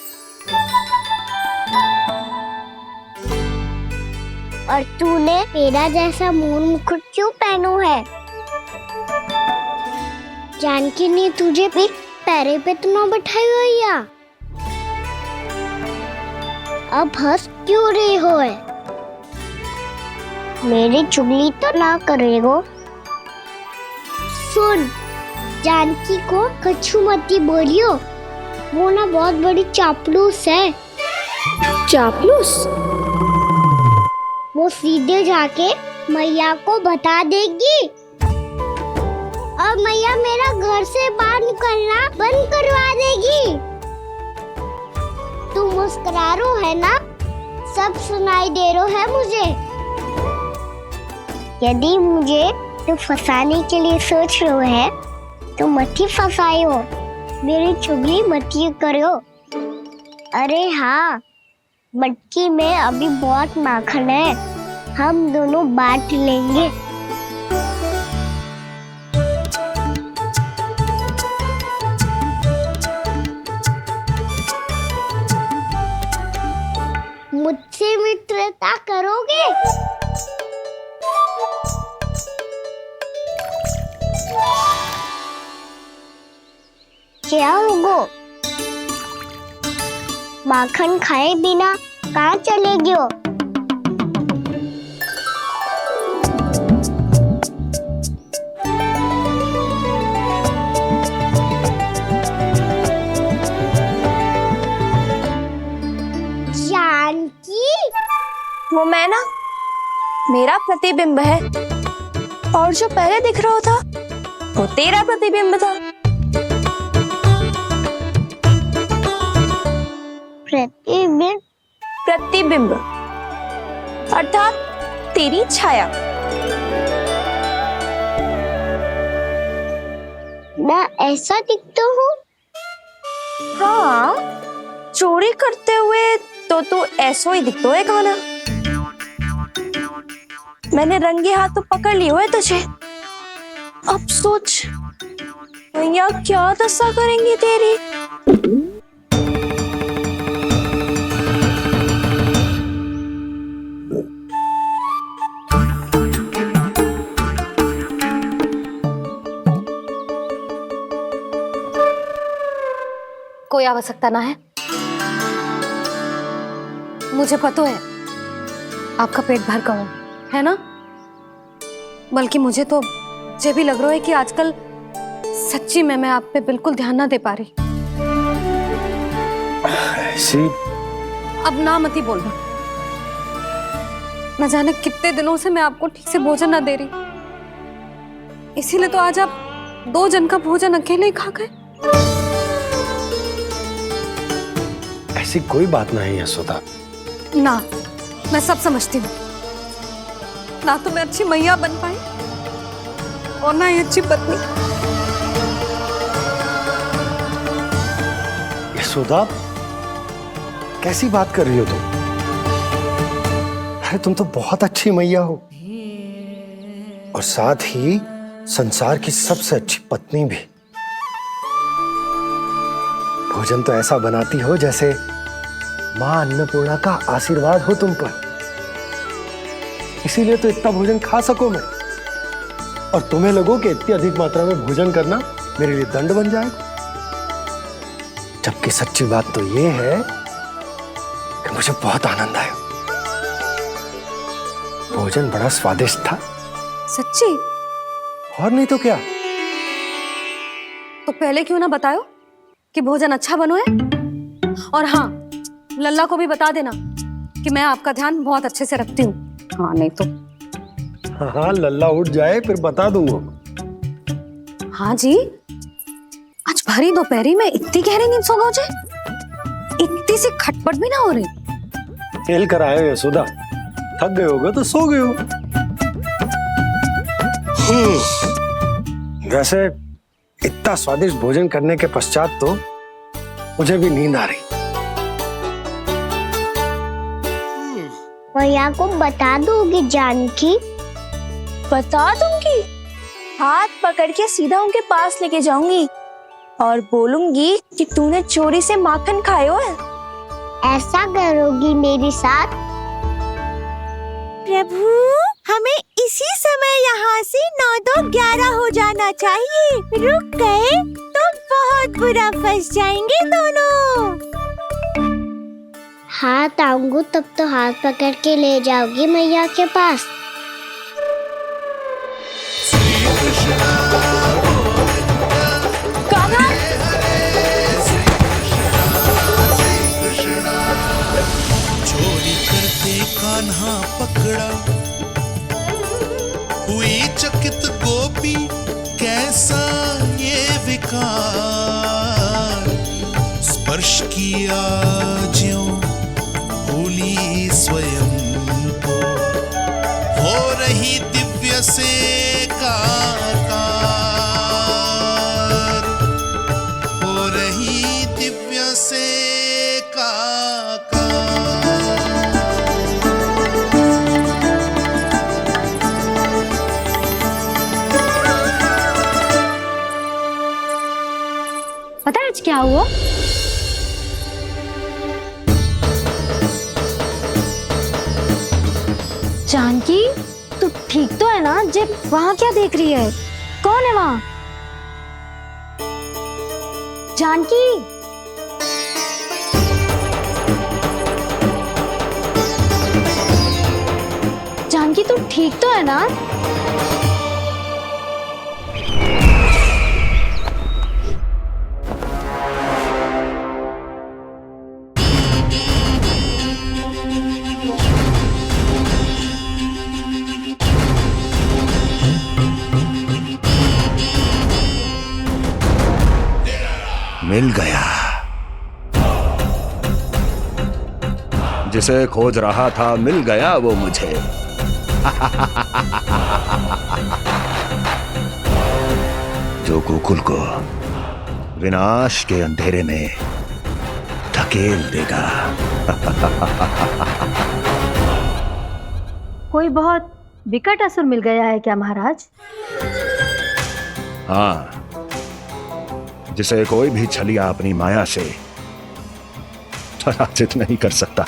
[SPEAKER 1] और तूने मेरा जैसा मोर मुकुट क्यों पहनो है? जानकी ने तुझे भी पैरे पे तो ना बैठाई हुई है। अब हंस क्यों रही हो है? मेरी चुगली तो ना करेगो। सुन, जानकी को कछु मती बोलियो, वो ना बहुत बड़ी चापलूस है।
[SPEAKER 11] चापलूस?
[SPEAKER 1] वो सीधे जाके मैया को बता देगी और मैया मेरा घर से बाहर निकलना बंद करवा देगी। तू मुस्कुरा रो है ना? सब सुनाई दे रो है मुझे। यदि मुझे तू फंसाने के लिए सोच रहे है तो मत ही फंसायो, मेरी चुगली मत ही करो। अरे हाँ, मटकी में अभी बहुत माखन है, हम दोनों बांट लेंगे। मुझसे मित्रता करोगे? क्या होगो? माखन खाए बिना कहाँ चले गयो?
[SPEAKER 11] वो मैं ना, मेरा प्रतिबिंब है, और जो पहले दिख रहा था वो तेरा प्रतिबिंब था।
[SPEAKER 1] प्रतिबिंब?
[SPEAKER 11] प्रतिबिंब अर्थात तेरी छाया।
[SPEAKER 1] मैं ऐसा दिखता हूँ?
[SPEAKER 11] हाँ, चोरी करते हुए तो तू ऐसा ही दिखता है कान्हा। मैंने रंगे हाथ तो पकड़ लिए हुए तुझे। अब सोच भैया क्या दशा करेंगी तेरी।
[SPEAKER 6] कोई आवश्यकता ना है, मुझे पता है आपका पेट भर गया है ना। बल्कि मुझे तो ये भी लग रहा है कि आजकल सच्ची में मैं आप पे बिल्कुल ध्यान ना दे पा रही।
[SPEAKER 4] ऐसी
[SPEAKER 6] अब ना मत ही बोलना। न जाने कितने दिनों से मैं आपको ठीक से भोजन ना दे रही, इसीलिए तो आज आप 2 जन का भोजन अकेले ही खा गए।
[SPEAKER 4] ऐसी कोई बात नहीं है यशोदा।
[SPEAKER 6] ना, मैं सब समझती हूँ। ना तो मैं अच्छी मैया बन पाई और ना ही अच्छी पत्नी।
[SPEAKER 4] यशोदा, कैसी बात कर रही हो तुम? अरे तुम तो बहुत अच्छी मैया हो, और साथ ही संसार की सबसे अच्छी पत्नी भी। भोजन तो ऐसा बनाती हो जैसे माँ अन्नपूर्णा का आशीर्वाद हो तुम पर। इसीलिए तो इतना भोजन खा सको मैं, और तुम्हें लगो कि इतनी अधिक मात्रा में भोजन करना मेरे लिए दंड बन जाएगा। जबकि सच्ची बात तो ये है कि मुझे बहुत आनंद आया। भोजन बड़ा स्वादिष्ट था।
[SPEAKER 6] सच्ची?
[SPEAKER 4] और नहीं तो क्या।
[SPEAKER 6] तो पहले क्यों ना बताओ कि भोजन अच्छा बनो है। और हाँ, लल्ला को भी बता देना कि मैं आपका ध्यान बहुत अच्छे से रखती हूँ। हाँ नहीं तो।
[SPEAKER 4] हाँ, लल्ला उठ जाए फिर बता दूंगा।
[SPEAKER 6] हाँ जी, आज भरी दोपहरी में इतनी गहरी नींद सो गए? इतनी सी खटपट भी ना हो रही?
[SPEAKER 4] खेल कर आए हो यशोदा, थक गए होगे तो सो गए हो। वैसे इतना स्वादिष्ट भोजन करने के पश्चात तो मुझे भी नींद आ रही।
[SPEAKER 1] भैया को बता दोगी जानकी?
[SPEAKER 11] बता दूंगी। हाथ पकड़ के सीधा उनके पास लेके जाऊंगी और बोलूंगी कि तूने चोरी से माखन खायो है।
[SPEAKER 1] ऐसा करोगी मेरे साथ?
[SPEAKER 11] प्रभु, हमें इसी समय यहाँ से 9-2-11 हो जाना चाहिए। रुक गए तो बहुत बुरा फंस जाएंगे दोनों।
[SPEAKER 1] हाथ आऊंगी तब तो हाथ पकड़ के ले जाओगी मैया के पास।
[SPEAKER 8] चोरी करते कान्हा पकड़ा, हुई चकित गोपी कैसा ये विकार। स्पर्श किया ज्यों भूली स्वयं को, हो रही दिव्य से काकार, हो रही दिव्य से
[SPEAKER 3] पता है आज क्या हुआ? जानकी, तू ठीक तो है ना? जे वहां क्या देख रही है? कौन है वहां? जानकी, जानकी तू ठीक तो है ना?
[SPEAKER 2] मिल गया। जिसे खोज रहा था मिल गया वो मुझे। जो गोकुल को विनाश के अंधेरे में धकेल देगा।
[SPEAKER 5] कोई बहुत विकट असुर मिल गया है क्या महाराज?
[SPEAKER 2] हाँ, जिसे कोई भी छलिया अपनी माया से पराजित नहीं कर सकता।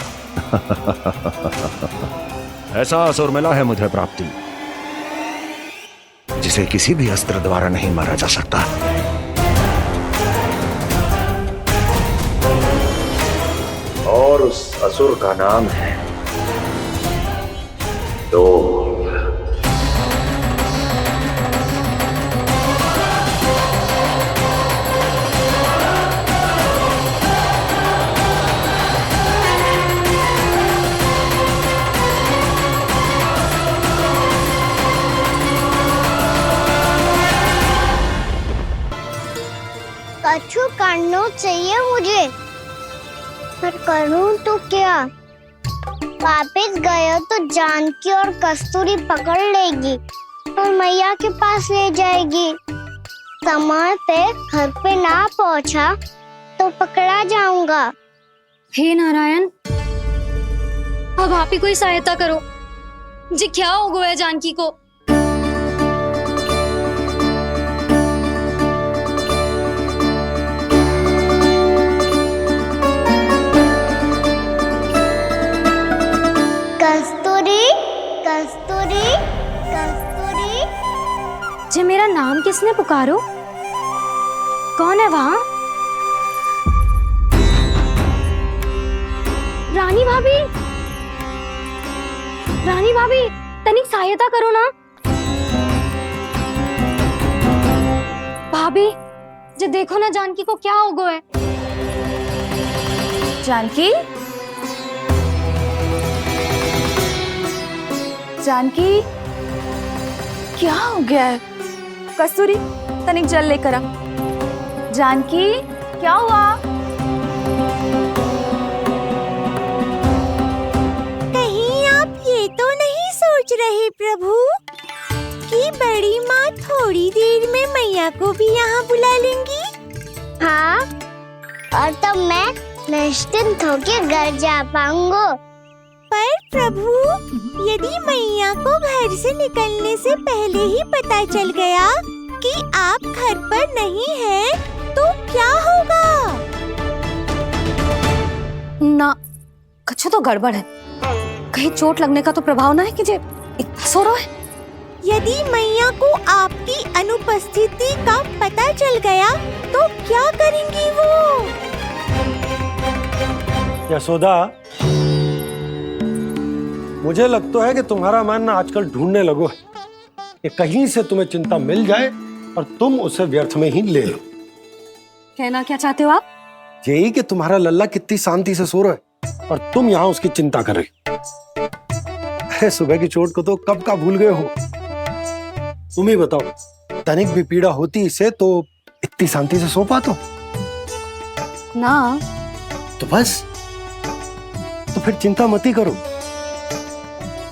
[SPEAKER 2] ऐसा असुर मिला है मुझे प्राप्ति, जिसे किसी भी अस्त्र द्वारा नहीं मारा जा सकता। और उस असुर का नाम है दो।
[SPEAKER 1] कछु करना चाहिए मुझे, पर करूं तो क्या? वापिस गया तो जानकी और कस्तूरी पकड़ लेगी और मैया के पास ले जाएगी। समय पे घर पे ना पहुंचा तो पकड़ा जाऊंगा।
[SPEAKER 3] हे नारायण, अब आप ही कोई सहायता करो। जी क्या हो गया जानकी को?
[SPEAKER 6] जे मेरा नाम किसने पुकारो? कौन है वहां? रानी भाभी, रानी भाभी, तनिक सहायता करो ना। भाभी, जे देखो ना जानकी को क्या हो गया है।
[SPEAKER 11] जानकी, जानकी, क्या हो गया है? कस्तूरी, तनिक जल लेकर आ। जानकी, क्या हुआ?
[SPEAKER 1] कहीं आप ये तो नहीं सोच रहे प्रभु कि बड़ी माँ थोड़ी देर में मैया को भी यहाँ बुला लेंगी? हाँ, और तब मैं निश्चिंत होकर घर जा पाऊंगा। पर प्रभु, यदि मैया को घर से निकलने से पहले ही पता चल गया कि आप घर पर नहीं हैं, तो क्या होगा?
[SPEAKER 6] ना, कुछ तो गड़बड़ है। कहीं चोट लगने का तो प्रभाव ना है कि जे इतना सो रहा है।
[SPEAKER 1] यदि मैया को आपकी अनुपस्थिति का पता चल गया तो क्या करेंगी वो?
[SPEAKER 4] यशोदा, मुझे लगता है कि तुम्हारा मन ना आजकल ढूंढने लगो है कि कहीं से तुम्हें चिंता मिल जाए और तुम उसे व्यर्थ में ही ले लो।
[SPEAKER 6] कहना क्या चाहते हो आप?
[SPEAKER 4] यही कि तुम्हारा लल्ला कितनी शांति से सो रहा है और तुम यहाँ उसकी चिंता कर रही हो। अरे सुबह की चोट को तो कब का भूल गए हो। तुम ही बताओ, तनिक भी पीड़ा होती इसे तो इतनी शांति से सो पाते हो?
[SPEAKER 6] ना।
[SPEAKER 4] तो बस, तो फिर चिंता मत ही करो।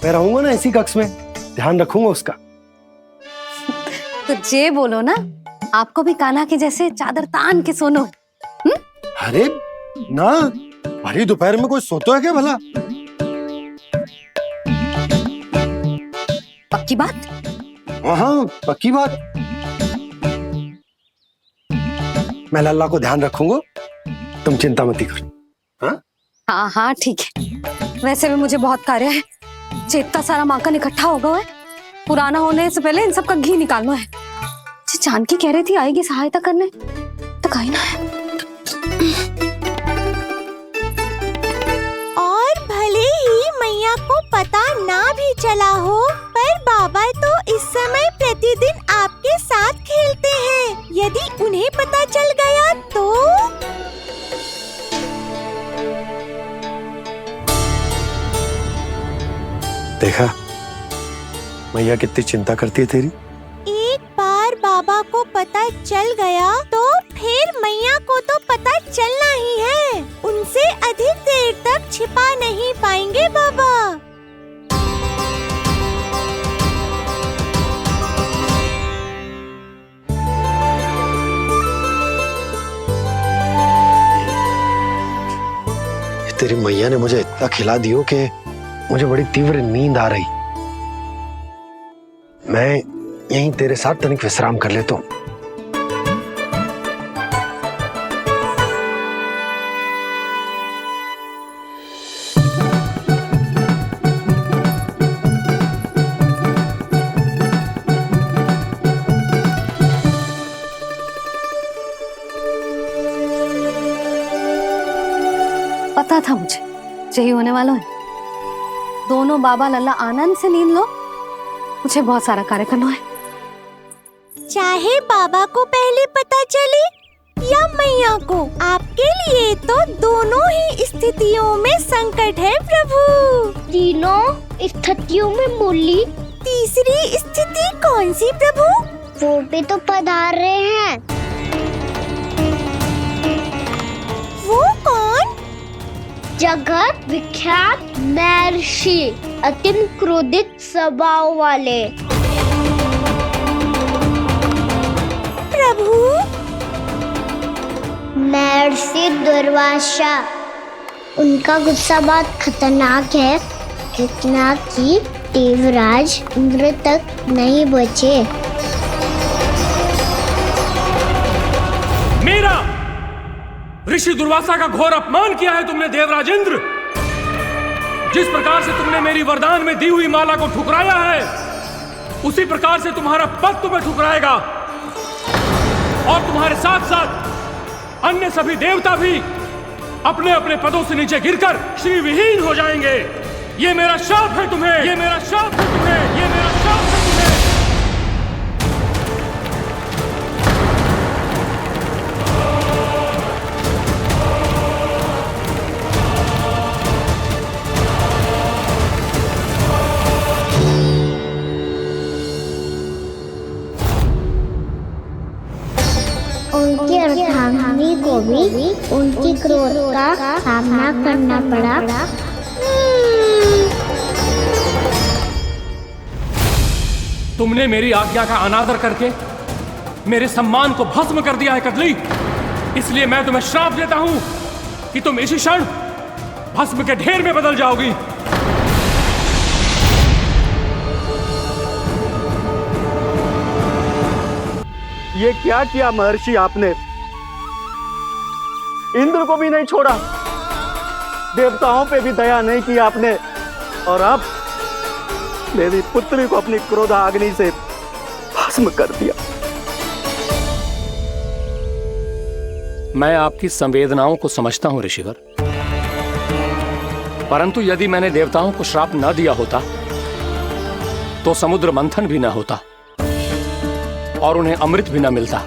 [SPEAKER 4] मैं रहूंगा ना इसी कक्ष में, ध्यान रखूंगा उसका।
[SPEAKER 6] तो जे बोलो ना, आपको भी कान्हा के जैसे चादर तान के सोनो।
[SPEAKER 4] अरे ना, भरी दोपहर में कोई सोता है क्या भला?
[SPEAKER 6] पक्की बात?
[SPEAKER 4] हाँ, पक्की बात। मैं लल्ला को ध्यान रखूंगा, तुम चिंता मत करो। हाँ
[SPEAKER 6] हाँ हाँ, ठीक है। वैसे भी मुझे बहुत कार्य है। इतना सारा माखन इकट्ठा होगा है, पुराना होने से पहले इन सब का घी निकालना है। जानकी कह रही थी आएगी सहायता करने, तो कहीं ना है।
[SPEAKER 1] और भले ही मैया को पता ना भी चला हो, पर बाबा तो इस समय प्रतिदिन आपके साथ खेलते हैं। यदि उन्हें पता चल गया तो?
[SPEAKER 4] देखा मैया कितनी चिंता करती है तेरी।
[SPEAKER 1] एक बार बाबा को पता चल गया तो फिर मैया को तो पता चलना ही है। उनसे अधिक देर तक छिपा नहीं पाएंगे बाबा।
[SPEAKER 4] तेरी मैया ने मुझे इतना खिला दियो कि मुझे बड़ी तीव्र नींद आ रही। मैं यहीं तेरे साथ तनिक विश्राम कर लेता हूँ।
[SPEAKER 6] पता था मुझे यही होने वाला है। दोनों बाबा लल्ला आनंद से नींद लो, मुझे बहुत सारा कार्य करना है।
[SPEAKER 1] चाहे बाबा को पहले पता चले या मैया को, आपके लिए तो दोनों ही स्थितियों में संकट है प्रभु। तीनों स्थितियों में मूली तीसरी स्थिति कौन सी प्रभु? वो भी तो पधार रहे हैं। वो कौन? जगत विख्यात महर्षि, अत्यंत क्रोधित स्वभाव वाले। प्रभु, महर्षि दुर्वासा। उनका गुस्सा बहुत खतरनाक है, इतना कि देवराज इंद्र तक नहीं बचे।
[SPEAKER 12] मेरा ऋषि दुर्वासा का घोर अपमान किया है तुमने देवराज इंद्र। जिस प्रकार से तुमने मेरी वरदान में दी हुई माला को ठुकराया है, उसी प्रकार से तुम्हारा पद तुम्हें ठुकराएगा और तुम्हारे साथ साथ अन्य सभी देवता भी अपने अपने पदों से नीचे गिरकर श्री विहीन हो जाएंगे। ये मेरा शाप है तुम्हें, ये मेरा शाप है तुम्हें, ये मेरा शाप है तुम्हें।
[SPEAKER 1] उनकी अर्धांगिनी को भी उनकी क्रोध का सामना करना पड़ा।
[SPEAKER 12] तुमने मेरी आज्ञा का अनादर करके मेरे सम्मान को भस्म कर दिया है कदली, इसलिए मैं तुम्हें श्राप देता हूं कि तुम इसी क्षण भस्म के ढेर में बदल जाओगी।
[SPEAKER 13] ये क्या किया महर्षि आपने? इंद्र को भी नहीं छोड़ा, देवताओं पे भी दया नहीं की आपने, और अब मेरी पुत्री को अपनी क्रोधाग्नि से भस्म कर दिया।
[SPEAKER 12] मैं आपकी संवेदनाओं को समझता हूं ऋषिवर, परंतु यदि मैंने देवताओं को श्राप न दिया होता तो समुद्र मंथन भी न होता और उन्हें अमृत भी न मिलता।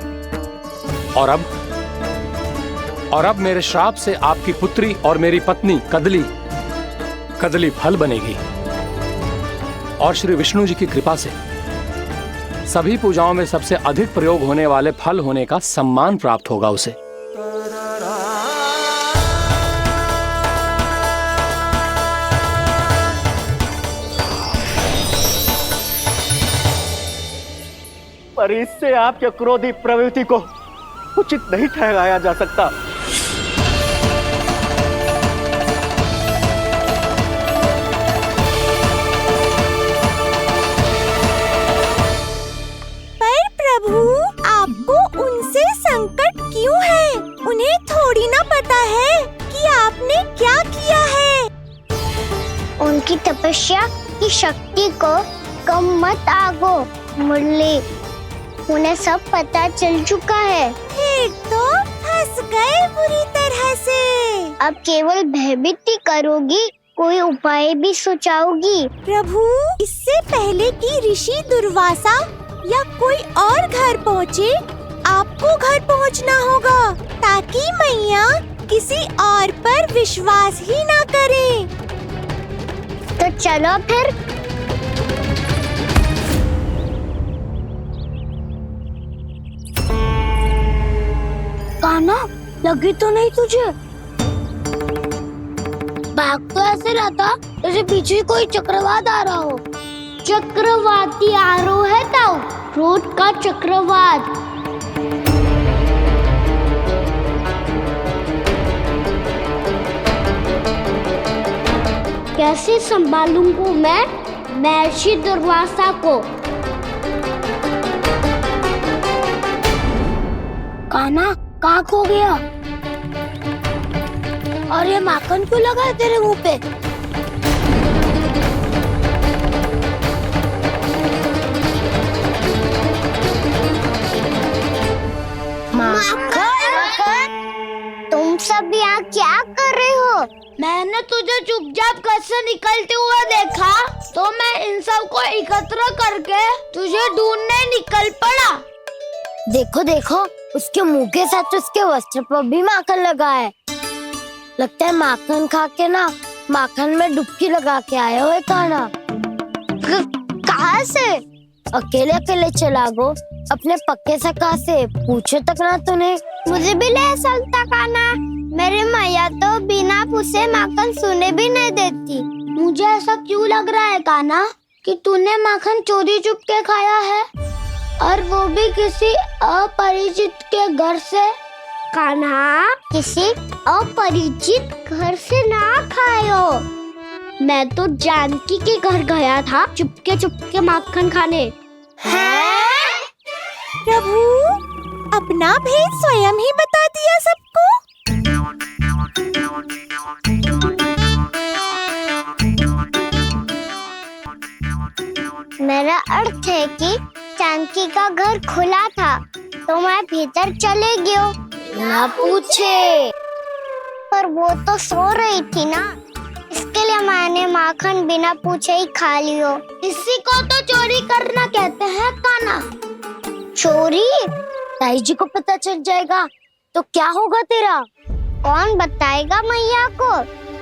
[SPEAKER 12] और अब मेरे श्राप से आपकी पुत्री और मेरी पत्नी कदली फल बनेगी, और श्री विष्णु जी की कृपा से सभी पूजाओं में सबसे अधिक प्रयोग होने वाले फल होने का सम्मान प्राप्त होगा उसे।
[SPEAKER 13] पर इससे आपके क्रोधी प्रवृत्ति को उचित नहीं ठहराया जा सकता।
[SPEAKER 11] पर प्रभु, आपको उनसे संकट क्यों है? उन्हें थोड़ी ना पता है कि आपने क्या किया है।
[SPEAKER 1] उनकी तपस्या की शक्ति को कम मत आगो मुरली, उन्हें सब पता चल चुका है।
[SPEAKER 11] फिर तो फंस गए बुरी तरह से।
[SPEAKER 1] अब केवल भयभीत ही करोगी, कोई उपाय भी सोचाओगी?
[SPEAKER 11] प्रभु, इससे पहले कि ऋषि दुर्वासा या कोई और घर पहुँचे, आपको घर पहुँचना होगा, ताकि मैया किसी और पर विश्वास ही ना करे।
[SPEAKER 1] तो चलो फिर। कान्हा, लगी तो नहीं तुझे? भाग तो ऐसे रहा था जैसे पीछे कोई चक्रवात आ रहा हो। चक्रवाती आरोह है ताऊ, क्रोध का चक्रवात। कैसे संभालूंगा मैं महर्षि दुर्वासा को? कान्हा, कहाँ खो गया? और ये माखन क्यों लगा है तेरे मुंह पे? माखन? तुम सब यहाँ क्या कर रहे हो? मैंने तुझे चुपचाप घर से निकलते हुए देखा, तो मैं इन सब को एकत्र करके तुझे ढूंढने निकल पड़ा। देखो देखो, उसके मुंह के साथ उसके वस्त्र पर भी माखन लगा है। लगता है माखन खा के ना माखन में डुबकी लगा के आए हुए कान्हा। कहाँ से? अकेले अकेले चला गो अपने पक्के सखा से, पूछो तक ना तूने। मुझे भी ले चलता कान्हा, मेरी मैया तो बिना पूछे माखन सुने भी नहीं देती। मुझे ऐसा क्यों लग रहा है कान्हा कि तूने माखन चोरी चुप के खाया है, और वो भी किसी अपरिचित के घर से? कान्हा, किसी अपरिचित घर से ना खायो। मैं तो जानकी के घर गया था चुपके माखन खाने। हैं?
[SPEAKER 11] प्रभु, अपना भेद स्वयं ही बता दिया सबको।
[SPEAKER 1] मेरा अर्थ है कि जानकी का घर खुला था तो मैं भीतर चले गयो। ना पूछे, पर वो तो सो रही थी ना, इसके लिए मैंने माखन बिना पूछे ही खा लियो। इसी को तो चोरी करना कहते हैं कान्हा। चोरी? ताई जी को पता चल जाएगा तो क्या होगा तेरा? कौन बताएगा मैया को?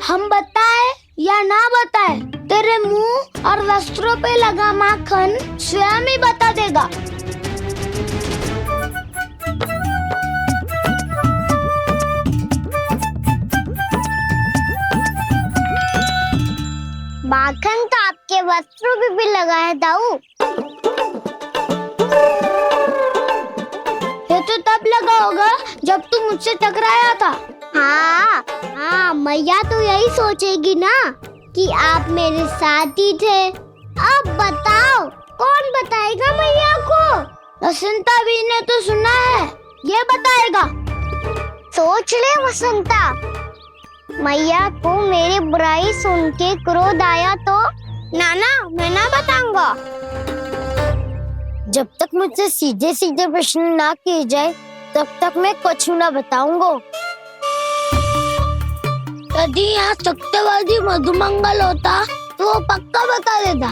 [SPEAKER 1] हम बताए या ना बताए, तेरे मुंह और वस्त्रों पे लगा माखन स्वयं ही बता देगा। माखन तो आपके वस्त्रों पे भी लगा है दाऊ। ये तो तब लगा होगा जब तू मुझसे टकराया था। हाँ, मैया तो यही सोचेगी ना कि आप मेरे साथ ही थे। अब बताओ कौन बताएगा मैया को? वसंता भी ने तो सुना है, ये बताएगा। सोच ले वसंता, मैया को मेरी बुराई सुन के क्रोध आया तो नाना मैं ना बताऊंगा। जब तक मुझसे सीधे सीधे प्रश्न ना किए जाए तब तक मैं कुछ ना बताऊंगा। यदि यहाँ सत्यवादी मधुमंगल होता तो वो पक्का बता देता।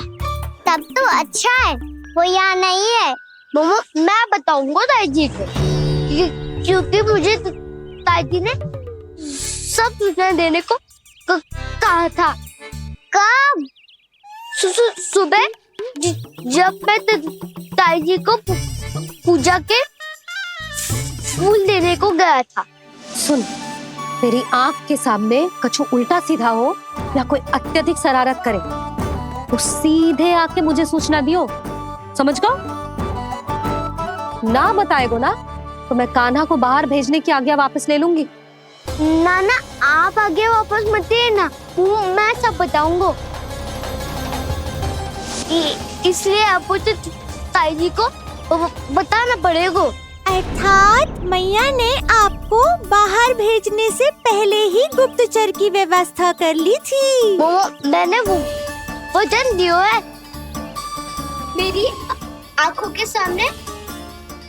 [SPEAKER 1] तब तो अच्छा है वो यहाँ नहीं है। मैं बताऊंगा ताई जी को, क्योंकि मुझे ताई जी ने सब सूचना देने को कहा था। कब? सुबह जब मैं ताई जी को पूजा के फूल देने को गया था।
[SPEAKER 6] सुन, तेरी आंख के सामने कछु उल्टा सीधा हो या कोई अत्यधिक शरारत करे तो सीधे आके मुझे सूचना दियो, समझ गो? ना बताएगो ना तो मैं कान्हा को बाहर भेजने की आज्ञा वापस ले लूंगी।
[SPEAKER 1] नाना आप आगे वापस मत देना, मैं सब बताऊंगा। इसलिए आपको तो ताई जी को बताना पड़ेगा।
[SPEAKER 11] अर्थात मैया ने आपको बाहर भेजने से पहले ही गुप्तचर की व्यवस्था कर ली थी।
[SPEAKER 1] मैंने वो वचन दिया है। मेरी आंखों के सामने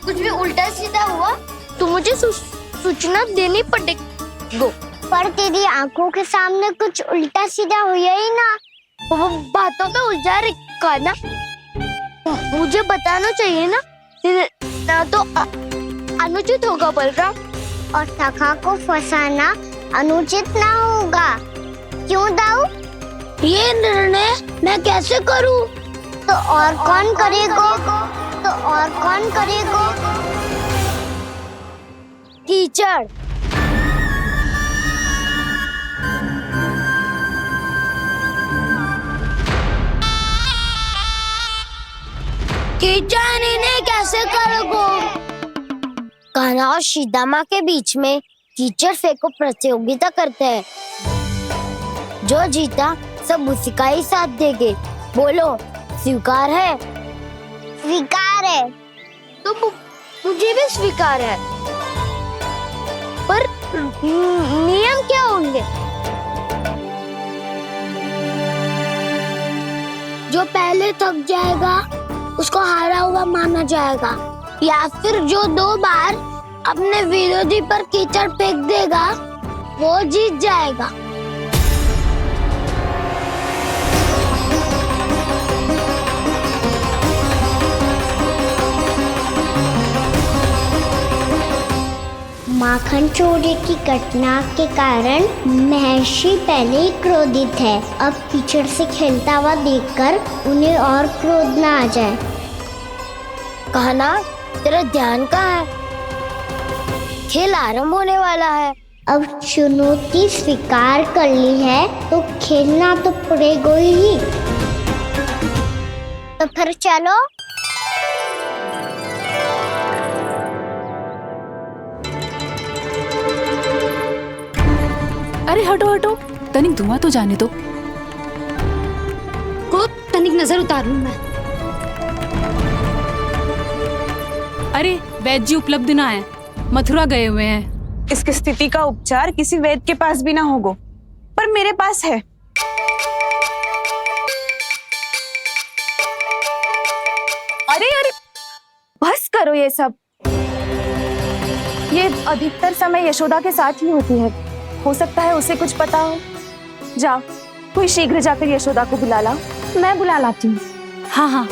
[SPEAKER 1] कुछ भी उल्टा सीधा हुआ तो मुझे सूचना देनी पड़ेगी। पर तेरी आंखों के सामने कुछ उल्टा सीधा हुआ ही ना, वो बातों पे उलझा रखा ना, मुझे बताना चाहिए ना तो अनुचित होगा बलराम। और सखा को फंसाना अनुचित ना होगा, क्यों दाऊ? ये निर्णय मैं कैसे करूं? तो और कौन करेगा? कीचड़। कीचड़ इन्हें कैसे करोगे? कान्हा और सीता के बीच में कीचड़ फेंको प्रतियोगिता करते हैं। जो जीता सब उसी का ही साथ देंगे। बोलो स्वीकार है? स्वीकार है। तो मुझे भी स्वीकार है, पर नियम क्या होंगे? जो पहले थक जाएगा उसको हारा हुआ माना जाएगा, या फिर जो 2 बार अपने विरोधी पर कीचड़ फेंक देगा वो जीत जाएगा। माखन चोरी की घटना के कारण महर्षि पहले ही क्रोधित है। अब कीचड़ से खेलता हुआ देखकर उन्हें और क्रोध न आ जाए। कान्हा, तेरा ध्यान कहाँ है? खेल आरंभ होने वाला है। अब चुनौती स्वीकार कर ली है तो खेलना तो पड़ेगा ही। तो फिर चलो।
[SPEAKER 14] अरे हटो हटो, तनिक धुआं तो जाने दो।
[SPEAKER 6] को तनिक नजर उतार लूं मैं।
[SPEAKER 14] अरे वैद्य जी उपलब्ध ना है, मथुरा गए हुए हैं।
[SPEAKER 15] इसकी स्थिति का उपचार किसी वैद्य के पास भी ना होगा, पर मेरे पास है। ये सब? ये अधिकतर समय यशोदा के साथ ही होती है। हो सकता है उसे कुछ पता हो। जा, कोई शीघ्र जाकर यशोदा को बुला ला।
[SPEAKER 3] मैं बुला लाती हूँ।
[SPEAKER 6] हाँ हाँ।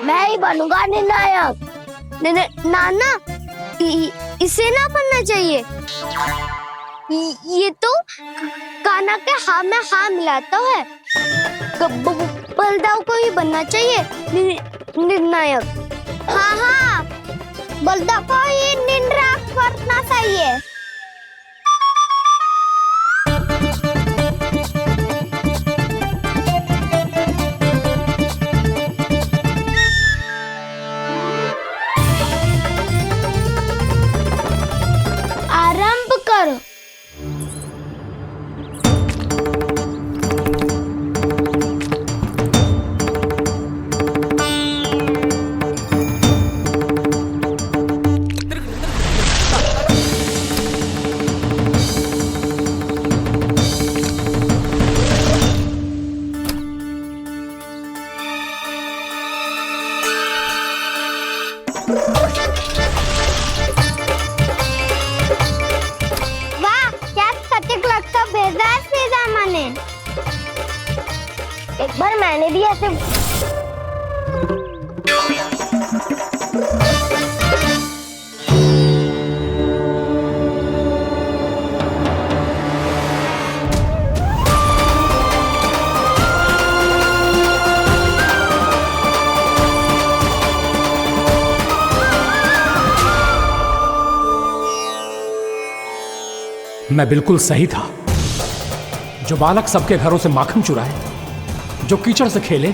[SPEAKER 1] मैं ही बनूंगा निर्णायक। नाना, इसे ना बनना चाहिए। ये तो कान्हा के हाँ में हाँ मिलाता है। बलदाव को ही बनना चाहिए निर्णायक। हाँ हाँ, बलदाव को ही निर्णायक बनना चाहिए। आरंभ करो। वाह, क्या सटीक लगता बेजार सीधा माने। एक बार मैंने भी ऐसे
[SPEAKER 12] मैं बिल्कुल सही था। जो बालक सबके घरों से माखन चुराए, जो कीचड़ से खेले,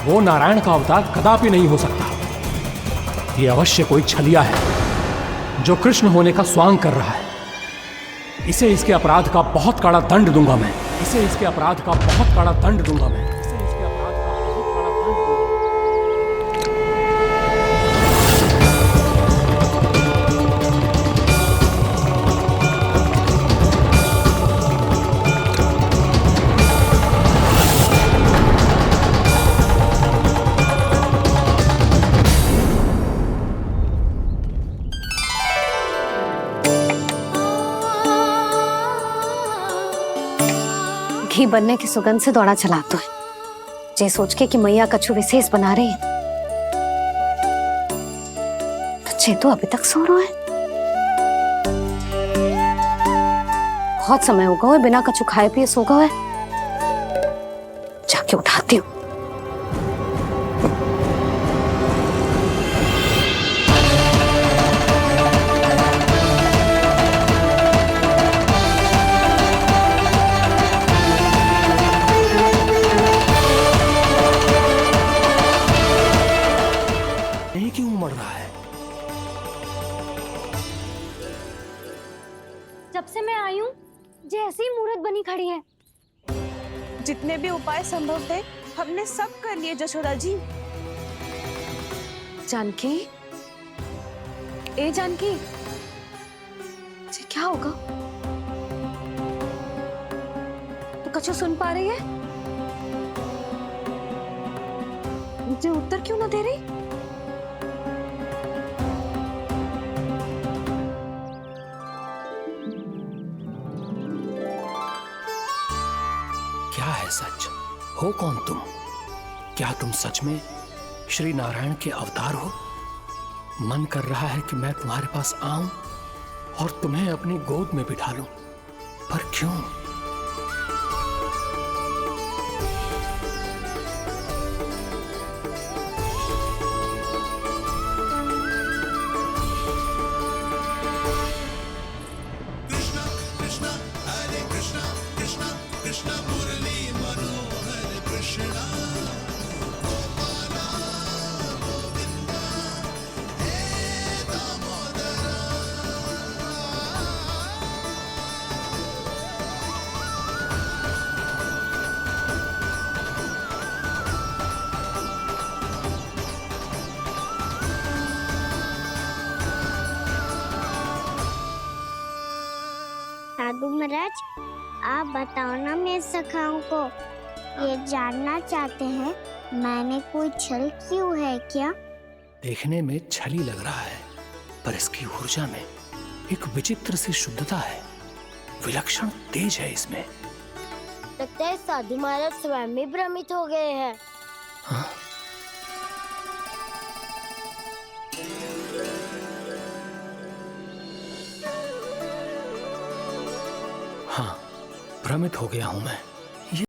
[SPEAKER 12] वो नारायण का अवतार कदापि नहीं हो सकता। ये अवश्य कोई छलिया है जो कृष्ण होने का स्वांग कर रहा है। इसे इसके अपराध का बहुत कड़ा दंड दूंगा मैं। इसे इसके अपराध का बहुत कड़ा दंड दूंगा मैं। इसे इसके अपराध का बहुत कड़ा दंड दूंगा।
[SPEAKER 6] घी बनने की सुगंध से दौड़ा चला तो है, जे सोच के कि मैया कछु विशेष बना रही है। तो चे तो अभी तक सो रहा है। बहुत समय हो गया है बिना कछु खाए पिए सो गया है। जाके उठाती हूँ।
[SPEAKER 2] क्यों उमड़ रहा है?
[SPEAKER 3] जब से मैं आई हूँ जैसी मूर्त बनी खड़ी है।
[SPEAKER 15] जितने भी उपाय संभव थे हमने सब कर लिए जशोदा जी।
[SPEAKER 6] जानकी, ए जानकी, जी क्या होगा? तो कछु सुन पा रही है? मुझे उत्तर क्यों ना दे रही?
[SPEAKER 2] क्या है सच? हो कौन तुम? क्या तुम सच में श्री नारायण के अवतार हो? मन कर रहा है कि मैं तुम्हारे पास आऊं और तुम्हें अपनी गोद में बिठा लूं, पर क्यों?
[SPEAKER 1] साधु महाराज, आप बताओ ना मेरे सखाओं को, ये जानना चाहते हैं मैंने कोई छल क्यों है क्या?
[SPEAKER 16] देखने में छली लग रहा है, पर इसकी ऊर्जा में एक विचित्र सी शुद्धता है, विलक्षण तेज है इसमें।
[SPEAKER 1] लगता है साधु महाराज स्वयं भी भ्रमित हो गए हैं।
[SPEAKER 16] हाँ? हाँ, भ्रमित हो गया हूं मैं।